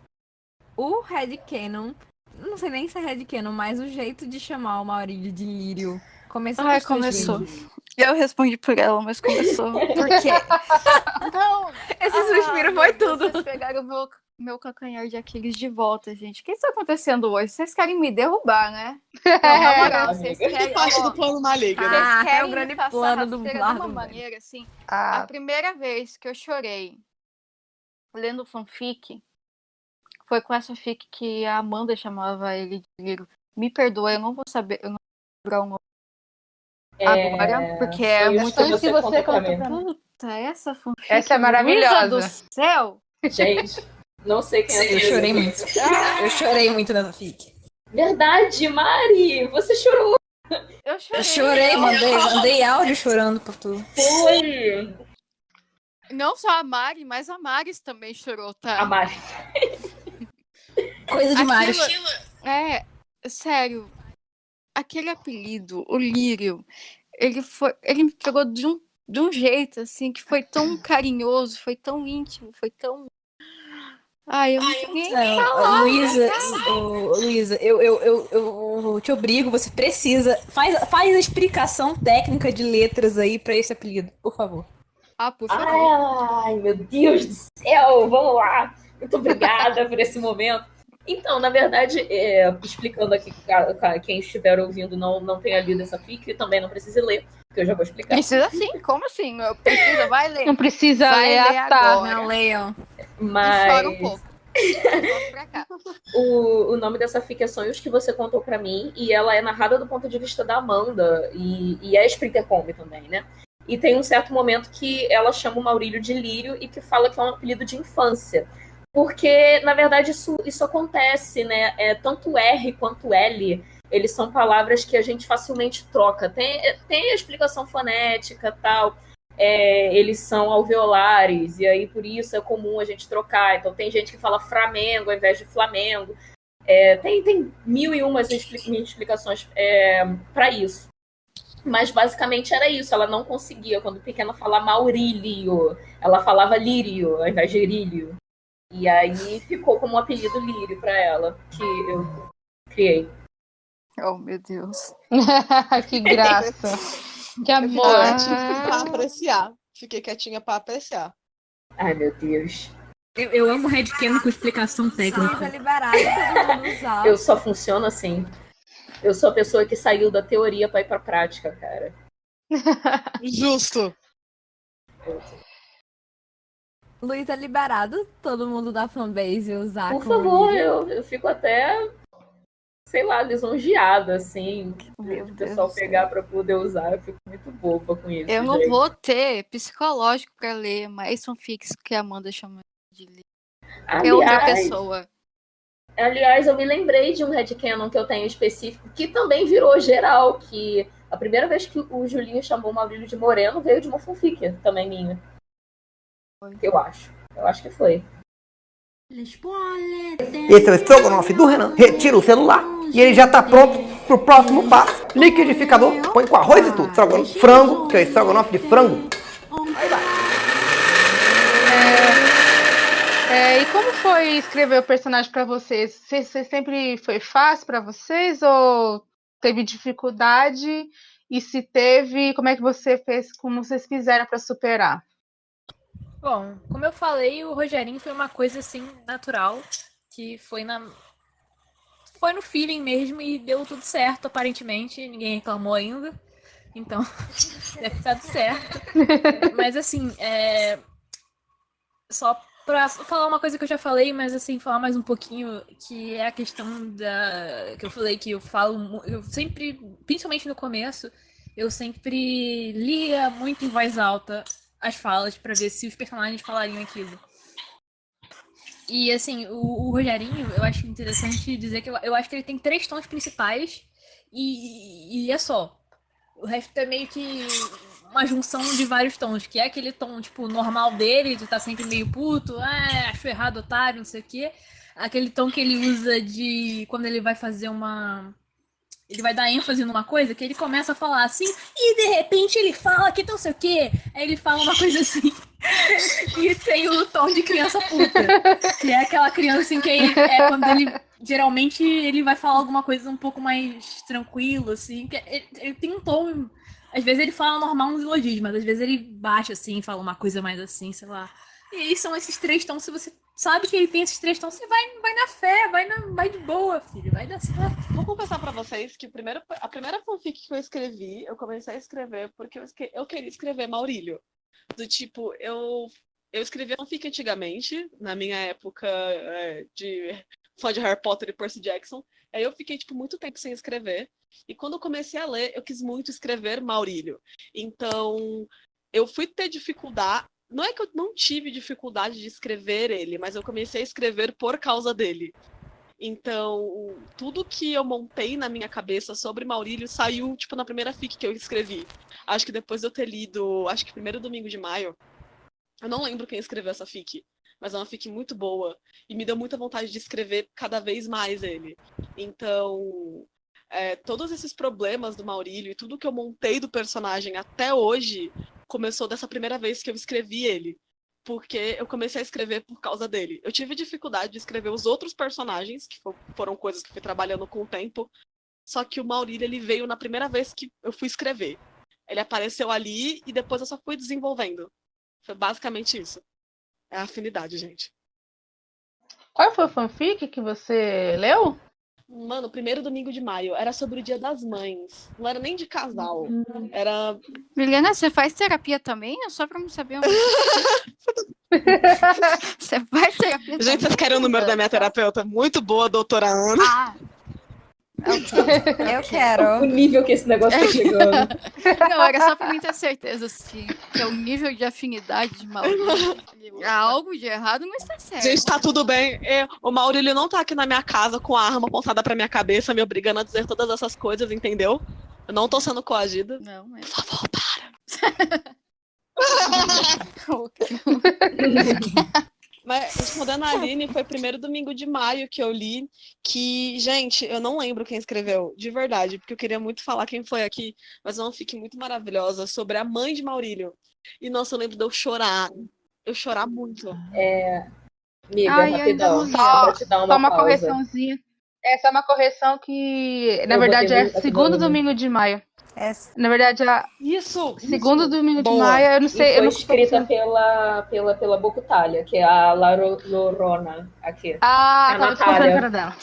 O headcanon, não sei nem se é headcanon, mas o jeito de chamar o Maurílio de Lírio começou com os teus começou. vídeos. Eu respondi por ela, mas começou. Por quê? Não! Esse suspiro foi tudo. Vocês pegaram o meu calcanhar de Aquiles de volta, gente. O que está acontecendo hoje? Vocês querem me derrubar, né? Na moral, vocês querem. parte do plano maligno. Vocês é querem o grande me passar plano do rasteira de lado, uma velho. maneira, assim. A primeira vez que eu chorei lendo fanfic foi com essa fic que a Amanda chamava ele de Lírio. Me perdoa, eu não vou saber, eu não vou lembrar o nome agora, porque é muito... Antes que você conta pra mim. Puta, essa fanfic... Essa é maravilhosa. Luísa do céu! Gente, não sei quem é. Eu chorei muito. Eu chorei muito nessa fic. Verdade, Mari! Você chorou! Eu chorei. Eu chorei, mandei áudio chorando por tu. Foi! Não só a Mari, mas a Maris também chorou, tá? A Mari. Coisa demais. É, sério. Aquele apelido, o Lírio, ele me pegou de um jeito, assim, que foi tão carinhoso, foi tão íntimo, foi tão... Ai, eu não tenho nem falar. Luísa, eu te obrigo, você precisa. Faz a explicação técnica de letras aí pra esse apelido, por favor. Ah, por favor. Ai, meu Deus do céu! Vamos lá! Muito obrigada por esse momento. Então, na verdade, explicando aqui, quem estiver ouvindo não tenha lido essa fic, também não precisa ler, que eu já vou explicar. Precisa sim, como assim? Precisa, vai ler. Não precisa Vai ler, ler tá. agora. Não leiam. Mas Chora um pouco. Volta pra cá. o nome dessa fic é Sonhos que Você Contou Pra Mim, e ela é narrada do ponto de vista da Amanda, e é Sprintercombe também, né? E tem um certo momento que ela chama o Maurílio de Lírio e que fala que é um apelido de infância. Porque, na verdade, isso acontece, né? Tanto R quanto L, eles são palavras que a gente facilmente troca. Tem a explicação fonética e tal. Eles são alveolares, e aí por isso é comum a gente trocar. Então tem gente que fala Flamengo ao invés de Flamengo. Tem mil e umas explicações para isso. Mas basicamente era isso, ela não conseguia, quando pequena, falar Maurílio. Ela falava Lírio ao invés de Irílio. E aí ficou como um apelido Lírio para ela, que eu criei. Oh, meu Deus. Que graça. Que amor. Pra apreciar. Fiquei quietinha pra apreciar. Ai, meu Deus. Eu amo headcanon com explicação técnica. Luísa liberada, todo mundo usar. Eu só funciono assim. Eu sou a pessoa que saiu da teoria pra ir pra prática, cara. Justo. Luísa liberado, todo mundo da fanbase usar. Por como favor, Lírio. eu fico até, sei lá, lisonjeada, assim. Meu O pessoal Deus. pegar pra poder usar. Eu fico muito boba com isso. Eu não gente. vou ter psicológico pra ler mais fanfics que a Amanda chama de ler. É outra pessoa. Aliás, eu me lembrei de um headcanon que eu tenho específico, que também virou geral, que a primeira vez que o Julinho chamou o Maurílio de Moreno veio de uma fanfic também minha. Eu acho. Eu acho que foi. Esse é o estrogonofe do Renan. Retira o celular e ele já tá pronto pro próximo passo. Liquidificador, põe com arroz e tudo. Frango, que é o estrogonofe de frango. E como foi escrever o personagem pra vocês? Sempre foi fácil pra vocês ou teve dificuldade? E se teve, como é que você fez, como vocês fizeram pra superar? Bom, como eu falei, o Rogerinho foi uma coisa assim natural, que foi foi no feeling mesmo e deu tudo certo, aparentemente. Ninguém reclamou ainda. Então, deve ter dado certo. Mas assim, só pra falar uma coisa que eu já falei, mas assim, falar mais um pouquinho, que é a questão da. Que eu falei que eu falo. Eu sempre, principalmente no começo, eu sempre lia muito em voz alta as falas pra ver se os personagens falariam aquilo. E assim, o Rogerinho, eu acho interessante dizer que eu acho que ele tem 3 tons principais e é só. O resto é meio que uma junção de vários tons, que é aquele tom, tipo, normal dele, de estar sempre meio puto, acho errado, otário, não sei o quê. Aquele tom que ele usa de quando ele vai fazer ele vai dar ênfase numa coisa, que ele começa a falar assim, e de repente ele fala que não sei o quê. Aí ele fala uma coisa assim. E tem o tom de criança puta. Que é aquela criança assim que quando ele. Geralmente ele vai falar alguma coisa um pouco mais tranquilo, assim. Que ele tem um tom. Às vezes ele fala normal nos elogios, mas às vezes ele baixa assim, fala uma coisa mais assim, sei lá. E aí são esses 3 tons. Se você sabe que ele tem esses 3 tons, você vai na fé, vai de boa, filho. Vai dar certo. Vou confessar pra vocês que a primeira fanfic que eu escrevi, eu comecei a escrever porque eu queria escrever Maurílio. Do tipo, eu escrevia fanfic antigamente, na minha época de fã de Harry Potter e Percy Jackson. Aí eu fiquei, tipo, muito tempo sem escrever. E quando eu comecei a ler, eu quis muito escrever Maurílio. Então, eu fui ter dificuldade. Não é que eu não tive dificuldade de escrever ele, mas eu comecei a escrever por causa dele. Então, tudo que eu montei na minha cabeça sobre Maurílio saiu, tipo, na primeira fic que eu escrevi. Acho que depois de eu ter lido, acho que primeiro domingo de maio, eu não lembro quem escreveu essa fic, mas é uma fic muito boa. E me deu muita vontade de escrever cada vez mais ele. Então, todos esses problemas do Maurílio e tudo que eu montei do personagem até hoje começou dessa primeira vez que eu escrevi ele. Porque eu comecei a escrever por causa dele. Eu tive dificuldade de escrever os outros personagens, que foram coisas que eu fui trabalhando com o tempo. Só que o Maurílio, ele veio na primeira vez que eu fui escrever. Ele apareceu ali e depois eu só fui desenvolvendo. Foi basicamente isso. É a afinidade, gente. Qual foi o fanfic que você leu? Mano, primeiro domingo de maio. Era sobre o Dia das Mães. Não era nem de casal. Era... Milena, você faz terapia também? É só pra não saber onde. Você faz terapia Gente, também? vocês querem o número da minha terapeuta? Muito boa, doutora Ana. Ah, Eu quero. O nível que esse negócio tá chegando. não, era só pra mim ter certeza, assim, que é o nível de afinidade de Maurílio. Há algo de errado, mas tá certo. Gente, tá tudo bem. O Maurílio não tá aqui na minha casa com a arma apontada pra minha cabeça, me obrigando a dizer todas essas coisas, entendeu? Eu não tô sendo coagida. Não, Por favor, para. Mas, respondendo a Aline, foi primeiro domingo de maio que eu li, que, gente, eu não lembro quem escreveu, de verdade, porque eu queria muito falar quem foi aqui, mas é uma fic muito maravilhosa sobre a mãe de Maurílio. E, nossa, eu lembro de eu chorar muito. Amiga, Ai, rapidão, ainda não só pra te dar Só uma pausa. correçãozinha. Essa é uma correção que, na Eu verdade, botei é muito segundo volume. domingo de maio. Na verdade, Isso! segundo domingo de Boa. maio, eu não sei. E Eu foi não escrita pela Bocutalha, que é a Lorona aqui. Ah, a tava descontando Natália. a cara dela.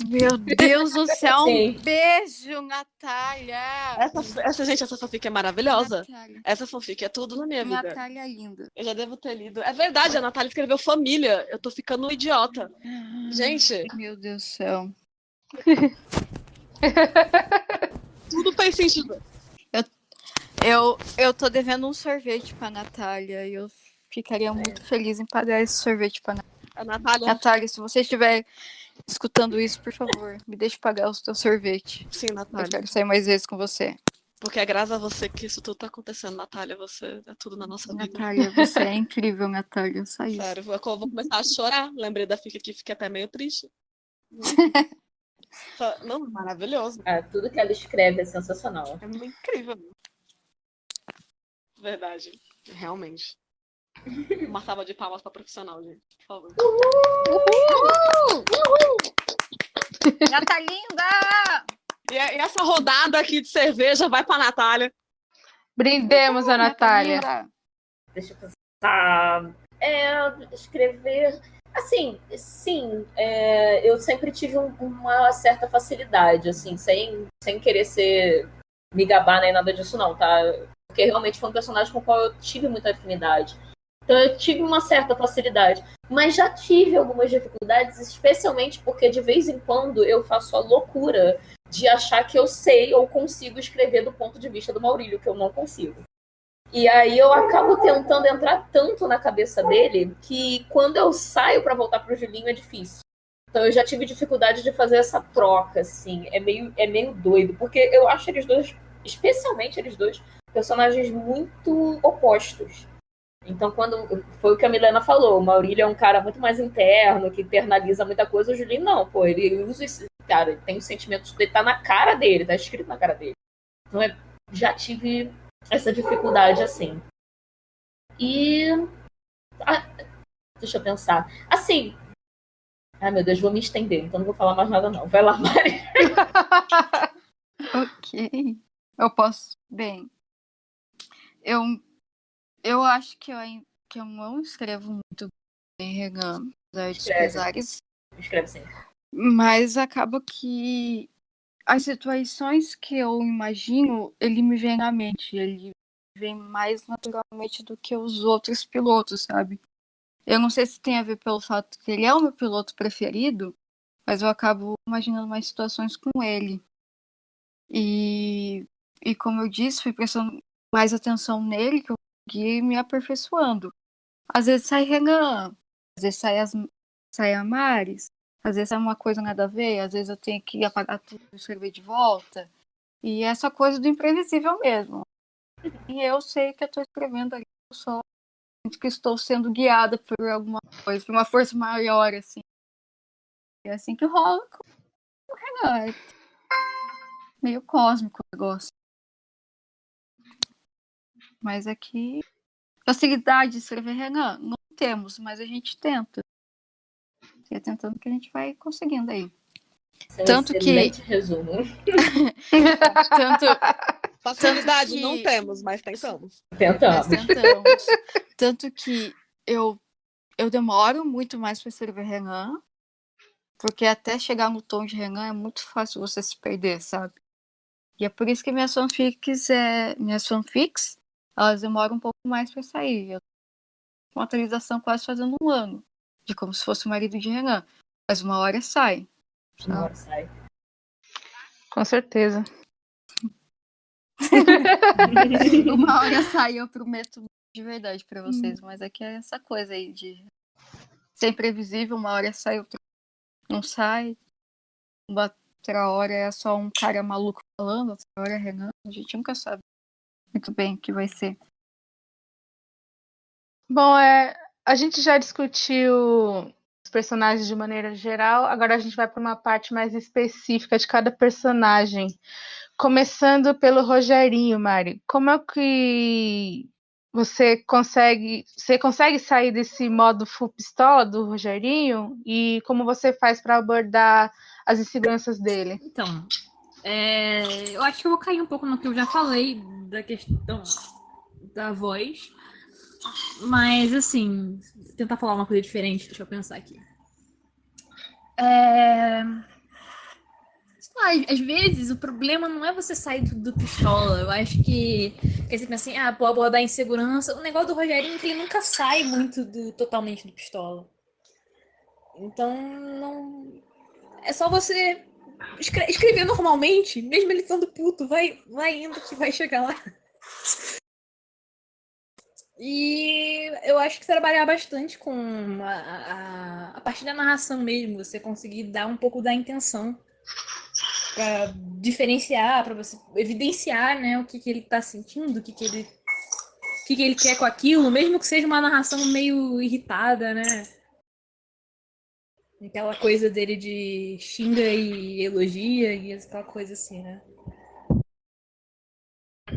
Meu Deus do céu, Sim. um beijo, Natália. Essa fanfic é maravilhosa. Natália. Essa fanfic é tudo na minha vida. Natália linda. Eu já devo ter lido. É verdade, a Natália escreveu Família. Eu tô ficando um idiota. Gente, Meu Deus do céu. tudo faz sentido. Eu tô devendo um sorvete pra Natália e eu ficaria muito feliz em pagar esse sorvete pra Natália. A Natália. Natália, se você estiver escutando isso, por favor, me deixe pagar o seu sorvete. Sim, Eu Natália. quero sair mais vezes com você. Porque é graças a você que isso tudo tá acontecendo, Natália. Você é tudo na nossa vida. Natália, você é incrível, Natália. Só isso. Sério, eu vou começar a chorar. Lembrei da fica aqui, fiquei até meio triste. Não, maravilhoso. Tudo que ela escreve é sensacional. É incrível. Verdade. Realmente. Uma salva de palmas pra profissional, gente. Por favor. Natália linda! E essa rodada aqui de cerveja vai pra Natália. Brindemos a Natália. Linda. Deixa eu pensar. Escrever. Assim, sim, eu sempre tive uma certa facilidade, assim, sem querer me gabar nem nada disso não, tá? Porque realmente foi um personagem com o qual eu tive muita afinidade. Então eu tive uma certa facilidade. Mas já tive algumas dificuldades, especialmente porque de vez em quando eu faço a loucura de achar que eu sei ou consigo escrever do ponto de vista do Maurílio, que eu não consigo. E aí eu acabo tentando entrar tanto na cabeça dele que quando eu saio para voltar pro Julinho é difícil. Então eu já tive dificuldade de fazer essa troca, assim. É meio doido, porque eu acho eles dois, especialmente eles dois, personagens muito opostos. Então, quando foi o que a Milena falou, o Maurílio é um cara muito mais interno, que internaliza muita coisa, o Julinho não, pô, ele usa esse cara, ele tem os sentimentos dele, tá na cara dele, tá escrito na cara dele. Então, já tive essa dificuldade assim. E. Deixa eu pensar. Assim. Ai, meu Deus, vou me estender, então não vou falar mais nada, não. Vai lá, Mari. Ok. Eu posso. Bem. Eu acho que eu não escrevo muito bem Regan, apesar dos pesares. Escreve sim. Mas acaba que as situações que eu imagino, ele me vem na mente. Ele vem mais naturalmente do que os outros pilotos, sabe? Eu não sei se tem a ver pelo fato que ele é o meu piloto preferido, mas eu acabo imaginando mais situações com ele. E como eu disse, fui prestando mais atenção nele, que eu consegui me aperfeiçoando. Às vezes sai Renan, às vezes sai a Maris, às vezes é uma coisa nada a ver, às vezes eu tenho que apagar tudo e escrever de volta. E essa coisa do imprevisível mesmo. E eu sei que eu estou escrevendo ali, eu só sinto que estou sendo guiada por alguma coisa, por uma força maior, assim. É assim que rola com o Renan. Meio cósmico o negócio. Mas aqui, facilidade de escrever Renan, não temos, mas a gente tenta. E tentando que a gente vai conseguindo aí. Tanto excelente resumo. Facilidade não temos, mas tentamos. Tentamos. Tanto que eu demoro muito mais para escrever Renan, porque até chegar no tom de Renan é muito fácil você se perder, sabe? E é por isso que minhas fanfics, elas demoram um pouco mais para sair. Eu tô com uma atualização quase fazendo 1 ano, de como se fosse o marido de Renan. Mas uma hora sai. Uma hora sai. Com certeza. Uma hora sai, eu prometo de verdade pra vocês, mas aqui é essa coisa aí de ser imprevisível, uma hora sai, outra não sai, outra hora é só um cara maluco falando, outra hora é Renan, a gente nunca sabe muito bem o que vai ser. Bom, a gente já discutiu os personagens de maneira geral, agora a gente vai para uma parte mais específica de cada personagem. Começando pelo Rogerinho, Mari. Como é que você consegue sair desse modo full pistola do Rogerinho? E como você faz para abordar as inseguranças dele? Então, eu acho que eu vou cair um pouco no que eu já falei da questão da voz. Mas, assim, tentar falar uma coisa diferente, deixa eu pensar aqui. Às vezes o problema não é você sair do pistola. Eu acho que você pensa assim, pode abordar insegurança. O negócio do Rogerinho é que ele nunca sai muito totalmente do pistola. Então, não. É só você escrever normalmente, mesmo ele estando puto, vai indo que vai chegar lá. E eu acho que trabalhar bastante com a parte da narração mesmo, você conseguir dar um pouco da intenção para diferenciar, para você evidenciar, né, o que ele tá sentindo, o que ele quer com aquilo, mesmo que seja uma narração meio irritada, né? Aquela coisa dele de xinga e elogia e aquela coisa assim, né?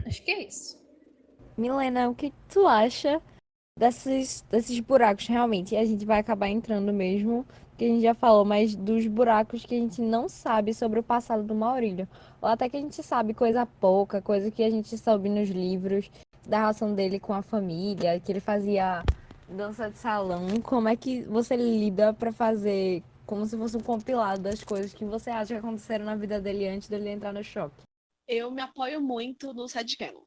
Acho que é isso. Milena, o que tu acha desses buracos realmente? E a gente vai acabar entrando mesmo, que a gente já falou, mas dos buracos que a gente não sabe sobre o passado do Maurílio. Ou até que a gente sabe coisa pouca, coisa que a gente soube nos livros, da relação dele com a família, que ele fazia dança de salão, como é que você lida pra fazer como se fosse um compilado das coisas que você acha que aconteceram na vida dele antes dele entrar no choque? Eu me apoio muito no headcanon.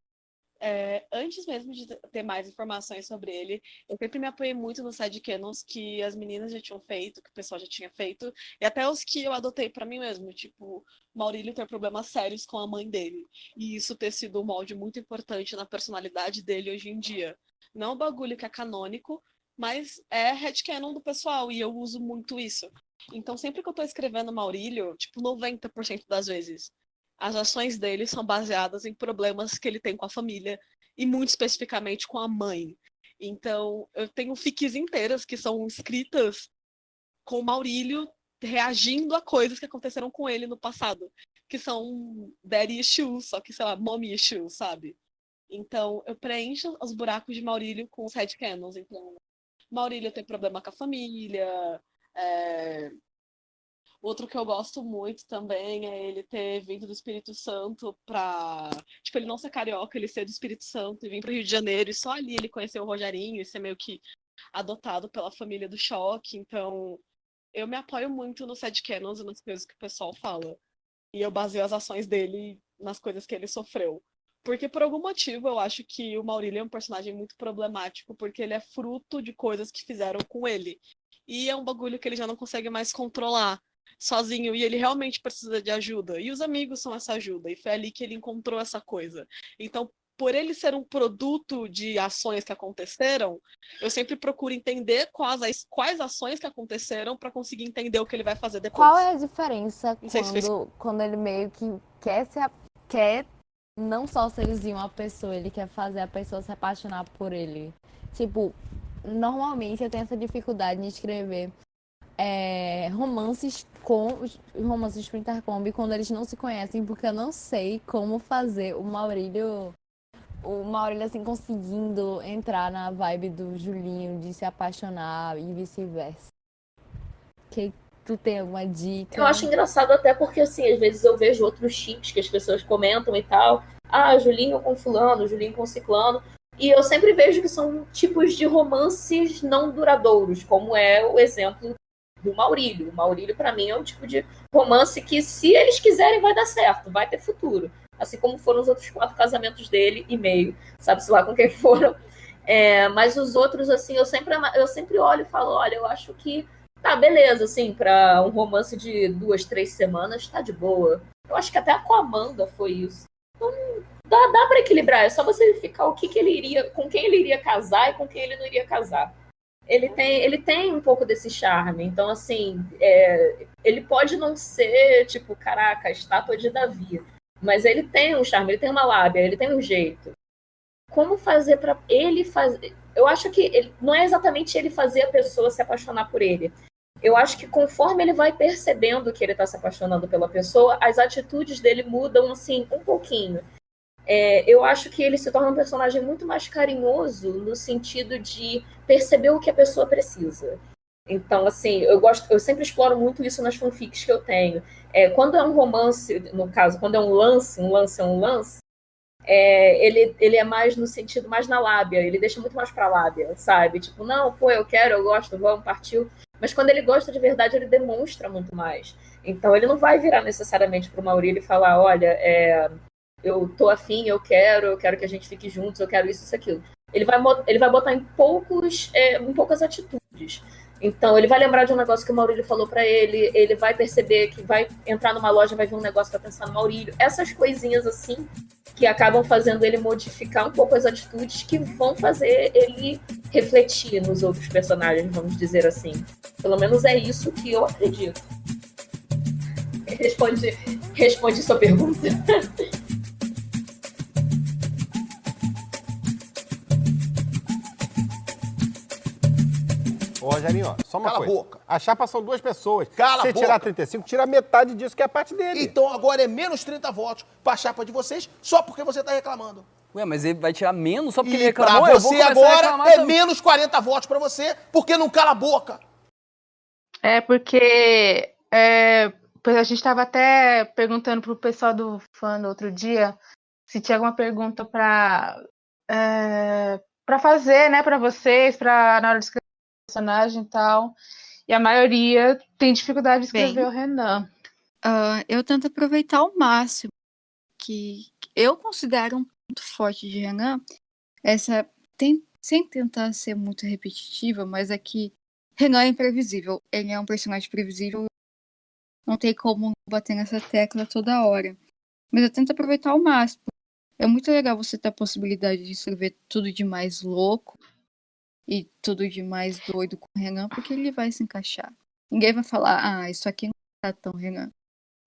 Antes mesmo de ter mais informações sobre ele, eu sempre me apoiei muito nos sidecanons que as meninas já tinham feito, que o pessoal já tinha feito, e até os que eu adotei pra mim mesmo, tipo, Maurílio ter problemas sérios com a mãe dele, e isso ter sido um molde muito importante na personalidade dele hoje em dia. Não é um bagulho que é canônico, mas é headcanon do pessoal, e eu uso muito isso. Então, sempre que eu tô escrevendo Maurílio, tipo, 90% das vezes, as ações dele são baseadas em problemas que ele tem com a família e muito especificamente com a mãe. Então, eu tenho fics inteiras que são escritas com o Maurílio reagindo a coisas que aconteceram com ele no passado, que são daddy issues, só que, sei lá, mommy issues, sabe? Então, eu preencho os buracos de Maurílio com os headcanons. Então, Maurílio tem problema com a família, Outro que eu gosto muito também é ele ter vindo do Espírito Santo pra. Tipo, ele não ser carioca, ele ser do Espírito Santo e vir pro Rio de Janeiro. E só ali ele conheceu o Rogerinho e ser meio que adotado pela família do Choque. Então, eu me apoio muito nos headcanons e nas coisas que o pessoal fala. E eu baseio as ações dele nas coisas que ele sofreu. Porque por algum motivo eu acho que o Maurílio é um personagem muito problemático, porque ele é fruto de coisas que fizeram com ele. E é um bagulho que ele já não consegue mais controlar sozinho, e ele realmente precisa de ajuda. E os amigos são essa ajuda, e foi ali que ele encontrou essa coisa. Então, por ele ser um produto de ações que aconteceram, eu sempre procuro entender quais ações que aconteceram para conseguir entender o que ele vai fazer depois. Qual é a diferença Não sei se fez- quando ele meio que quer não só seduzir uma pessoa, ele quer fazer a pessoa se apaixonar por ele? Tipo, normalmente eu tenho essa dificuldade em escrever romances pro Intercombi quando eles não se conhecem, porque eu não sei como fazer o Maurílio assim conseguindo entrar na vibe do Julinho de se apaixonar e vice-versa. Que tu tem alguma dica? Eu acho engraçado até porque, assim, às vezes eu vejo outros chips que as pessoas comentam e tal. Ah, Julinho com fulano, Julinho com ciclano. E eu sempre vejo que são tipos de romances não duradouros, como é o exemplo do Maurílio. O Maurílio, pra mim, é um tipo de romance que, se eles quiserem, vai dar certo, vai ter futuro. Assim como foram os outros 4 casamentos dele e meio, sabe-se lá com quem foram. Mas os outros, assim, eu sempre olho e falo, olha, eu acho que tá, beleza, assim, pra um romance de 2, 3 semanas, tá de boa. Eu acho que até com a Amanda foi isso. Então, dá pra equilibrar, é só você verificar com quem ele iria casar e com quem ele não iria casar. Ele tem um pouco desse charme, então, assim, ele pode não ser, tipo, caraca, a estátua de Davi, mas ele tem um charme, ele tem uma lábia, ele tem um jeito. Como fazer pra ele fazer... Eu acho que não é exatamente ele fazer a pessoa se apaixonar por ele. Eu acho que conforme ele vai percebendo que ele tá se apaixonando pela pessoa, as atitudes dele mudam, assim, um pouquinho. Eu acho que ele se torna um personagem muito mais carinhoso no sentido de perceber o que a pessoa precisa. Então, assim, eu sempre exploro muito isso nas fanfics que eu tenho. Quando é um romance, no caso, quando é um lance, ele é mais no sentido, mais na lábia, ele deixa muito mais pra lábia, sabe? Tipo, não, pô, eu quero, eu gosto, vamos, partiu. Mas quando ele gosta de verdade, ele demonstra muito mais. Então, ele não vai virar necessariamente pro Maurílio e falar, olha, eu tô afim, eu quero que a gente fique juntos, eu quero isso, aquilo. Ele vai botar em poucas atitudes. Então, ele vai lembrar de um negócio que o Maurílio falou pra ele vai perceber que vai entrar numa loja, vai ver um negócio, vai pensar no Maurílio. Essas coisinhas assim, que acabam fazendo ele modificar um pouco as atitudes, que vão fazer ele refletir nos outros personagens, vamos dizer assim. Pelo menos é isso que eu acredito. Responde sua pergunta. Ô, Rogerinho, ó, só uma Cala a coisa. boca. A chapa são 2 pessoas. Cala a Se tirar boca. 35, tira metade disso, que é a parte dele. Então agora é menos 30 votos pra chapa de vocês, só porque você tá reclamando. Ué, mas ele vai tirar menos só porque ele E pra reclamou? Eu vou você começar a agora reclamar é também. menos 40 votos pra você, porque não cala a boca. Porque a gente estava até perguntando pro pessoal do fã no outro dia se tinha alguma pergunta para pra fazer, né, pra vocês, na hora de escrever o personagem e tal. E a maioria tem dificuldade de escrever Bem, o Renan. eu tento aproveitar ao máximo que eu considero um ponto forte de Renan, sem tentar ser muito repetitiva, mas é que Renan é imprevisível. Ele é um personagem previsível, não tem como bater nessa tecla toda hora. Mas eu tento aproveitar ao máximo. É muito legal você ter a possibilidade de escrever tudo de mais louco e tudo de mais doido com o Renan, porque ele vai se encaixar. Ninguém vai falar, isso aqui não tá tão Renan.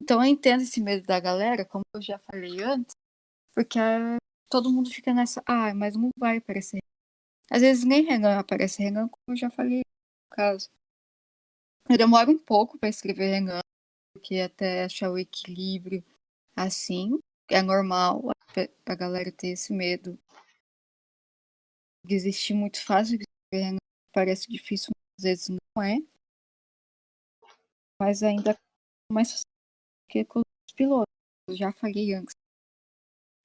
Então eu entendo esse medo da galera, como eu já falei antes, porque todo mundo fica nessa, mas não vai aparecer. Às vezes nem Renan aparece Renan, como eu já falei no caso. Eu demoro um pouco para escrever Renan, porque até achar o equilíbrio assim, é normal a galera ter esse medo. Desistir muito fácil, escrever Renan parece difícil, às vezes não é. Mas ainda mais fácil que com os pilotos, eu já falei antes.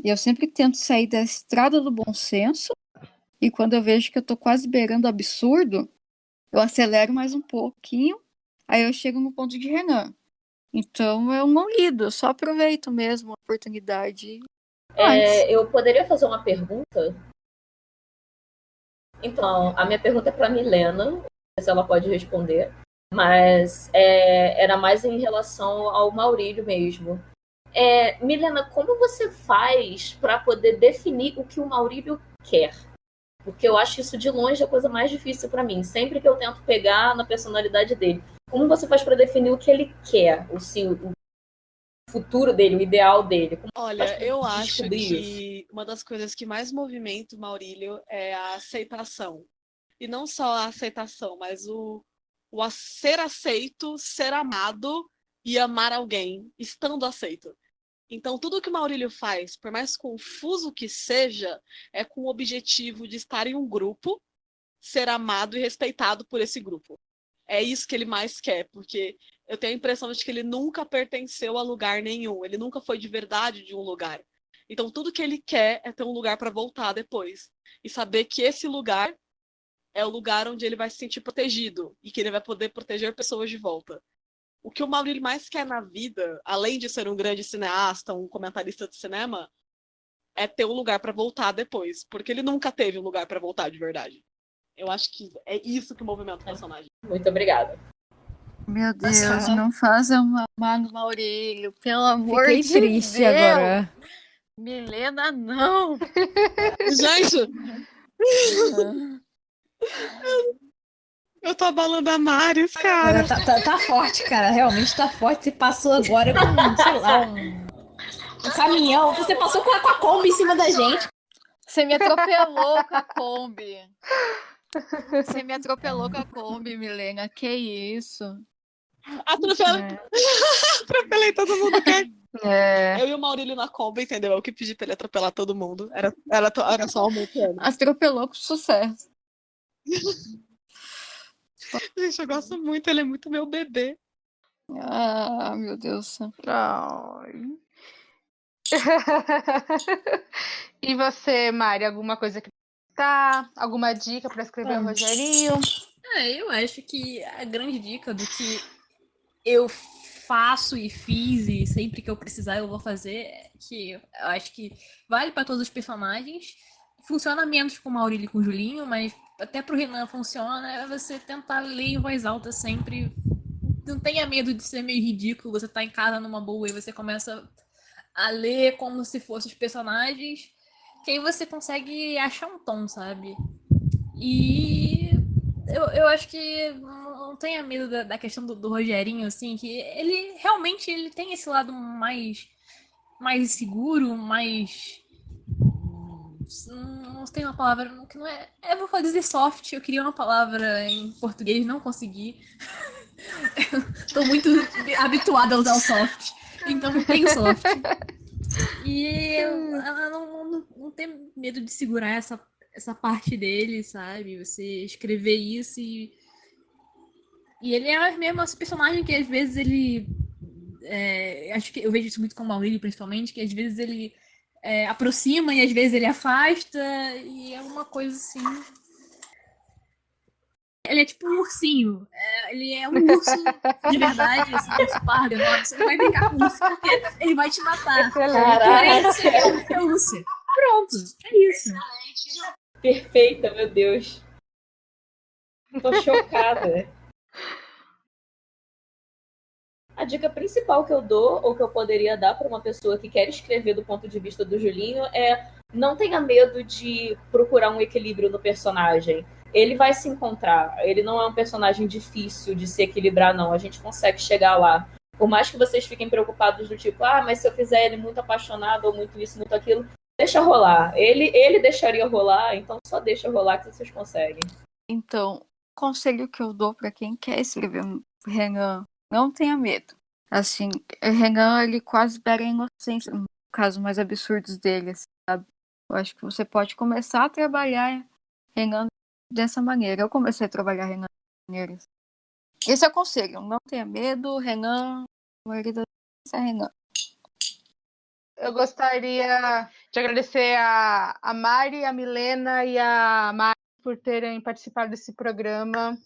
E eu sempre tento sair da estrada do bom senso, e quando eu vejo que eu tô quase beirando o absurdo, eu acelero mais um pouquinho, aí eu chego no ponto de Renan. Então eu não lido, eu só aproveito mesmo a oportunidade. Eu poderia fazer uma pergunta? Então, a minha pergunta é para Milena, não sei se ela pode responder, mas era mais em relação ao Maurílio mesmo. Milena, como você faz para poder definir o que o Maurílio quer? Porque eu acho isso de longe a coisa mais difícil para mim. Sempre que eu tento pegar na personalidade dele. Como você faz para definir o que ele quer? O futuro dele, o ideal dele? Olha, eu acho que uma das coisas que mais movimenta o Maurílio é a aceitação. E não só a aceitação, mas o ser aceito, ser amado e amar alguém, estando aceito. Então, tudo que o Maurílio faz, por mais confuso que seja, é com o objetivo de estar em um grupo, ser amado e respeitado por esse grupo. É isso que ele mais quer, porque eu tenho a impressão de que ele nunca pertenceu a lugar nenhum, ele nunca foi de verdade de um lugar. Então, tudo que ele quer é ter um lugar para voltar depois. E saber que esse lugar é o lugar onde ele vai se sentir protegido e que ele vai poder proteger pessoas de volta. O que o Maurílio mais quer na vida, além de ser um grande cineasta, um comentarista de cinema, é ter um lugar para voltar depois, porque ele nunca teve um lugar para voltar de verdade. Eu acho que é isso que movimenta o personagem. Muito obrigada. Meu Deus, não façam mal no Maurílio, pelo amor Fiquei de triste Deus. agora. Milena, não. Gente, eu tô abalando a Maris, cara. Tá forte, cara. Realmente tá forte. Você passou agora com, sei lá, um caminhão. Você passou com a Kombi em cima da gente. Você me atropelou com a Kombi. Você me atropelou com a Kombi, Milena. Que isso? Atropelei todo mundo, cara. Eu e o Maurílio na Kombi, entendeu? Eu que pedi pra ele atropelar todo mundo. Era só aumentando. Atropelou com sucesso. Gente, eu gosto muito, ele é muito meu bebê. Ah, meu Deus. E você, Mari, alguma coisa que tá? Alguma dica para escrever o Rogerinho? Eu acho que a grande dica do que eu faço e fiz e sempre que eu precisar eu vou fazer é que eu acho que vale para todos os personagens. Funciona menos com o Maurílio e com o Julinho, mas até pro Renan funciona, é você tentar ler em voz alta sempre. Não tenha medo de ser meio ridículo, você tá em casa numa boa e você começa a ler como se fossem os personagens, que aí você consegue achar um tom, sabe? E eu acho que não tenha medo da questão do Rogerinho, assim, que ele realmente ele tem esse lado mais seguro, mais... Não tem uma palavra que não é... Eu vou dizer soft, eu queria uma palavra em português, não consegui. Tô muito habituada a usar o soft, então não tenho soft. E ela não tem medo de segurar essa parte dele, sabe? Você escrever isso e ele é mesmo esse personagem que às vezes ele... acho que eu vejo isso muito com o Maurílio, principalmente, que às vezes ele aproxima e às vezes ele afasta, e é uma coisa assim. Ele é tipo um ursinho. Ele é um urso de verdade, assim, um urso pardo enorme. Você não vai brincar com o urso porque ele vai te matar. Porém, você quer uma pelúcia. Pronto, é isso. Perfeita, meu Deus. Tô chocada. A dica principal que eu dou, ou que eu poderia dar para uma pessoa que quer escrever do ponto de vista do Julinho, é não tenha medo de procurar um equilíbrio no personagem. Ele vai se encontrar. Ele não é um personagem difícil de se equilibrar, não. A gente consegue chegar lá. Por mais que vocês fiquem preocupados do tipo, mas se eu fizer ele muito apaixonado, ou muito isso, muito aquilo, deixa rolar. Ele deixaria rolar, então só deixa rolar que vocês conseguem. Então, o conselho que eu dou para quem quer escrever um Renan, não tenha medo. Assim, Renan, ele quase pega a inocência, no caso mais absurdos dele, sabe? Eu acho que você pode começar a trabalhar Renan dessa maneira. Eu comecei a trabalhar Renan dessa maneira. Esse é o conselho, não tenha medo, Renan, a maioria das vezes é Renan. Eu gostaria de agradecer a Mari, a Milena e a Mari por terem participado desse programa.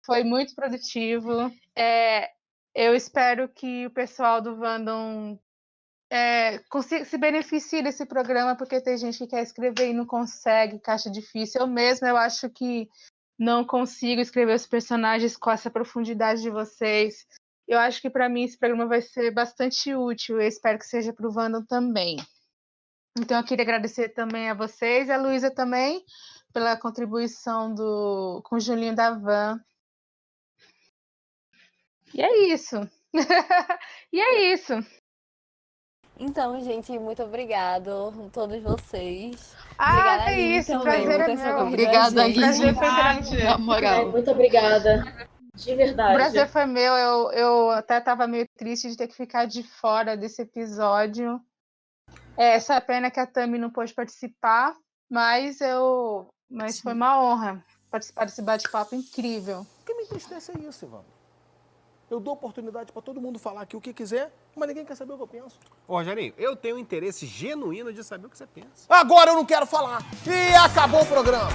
Foi muito produtivo. Eu espero que o pessoal do Wandom se beneficie desse programa, porque tem gente que quer escrever e não consegue, que acha difícil. Eu acho que não consigo escrever os personagens com essa profundidade de vocês. Eu acho que para mim esse programa vai ser bastante útil. Eu espero que seja para o Wandom também. Então eu queria agradecer também a vocês e a Luísa também pela contribuição com o Julinho da Van. E é isso. E é isso. Então, gente, muito obrigado a todos vocês. Obrigada, é isso. Também, Prazer é meu. Obrigada, Aline. Prazer foi grande. Na moral. Muito obrigada. De verdade. O prazer foi meu. Eu até estava meio triste de ter que ficar de fora desse episódio. Essa pena que a Tami não pôde participar, mas foi uma honra participar desse bate-papo incrível. O que me entristece é isso, Ivan. Eu dou oportunidade para todo mundo falar aqui o que quiser, mas ninguém quer saber o que eu penso. Ô, Rogerinho, eu tenho um interesse genuíno de saber o que você pensa. Agora eu não quero falar. E acabou o programa.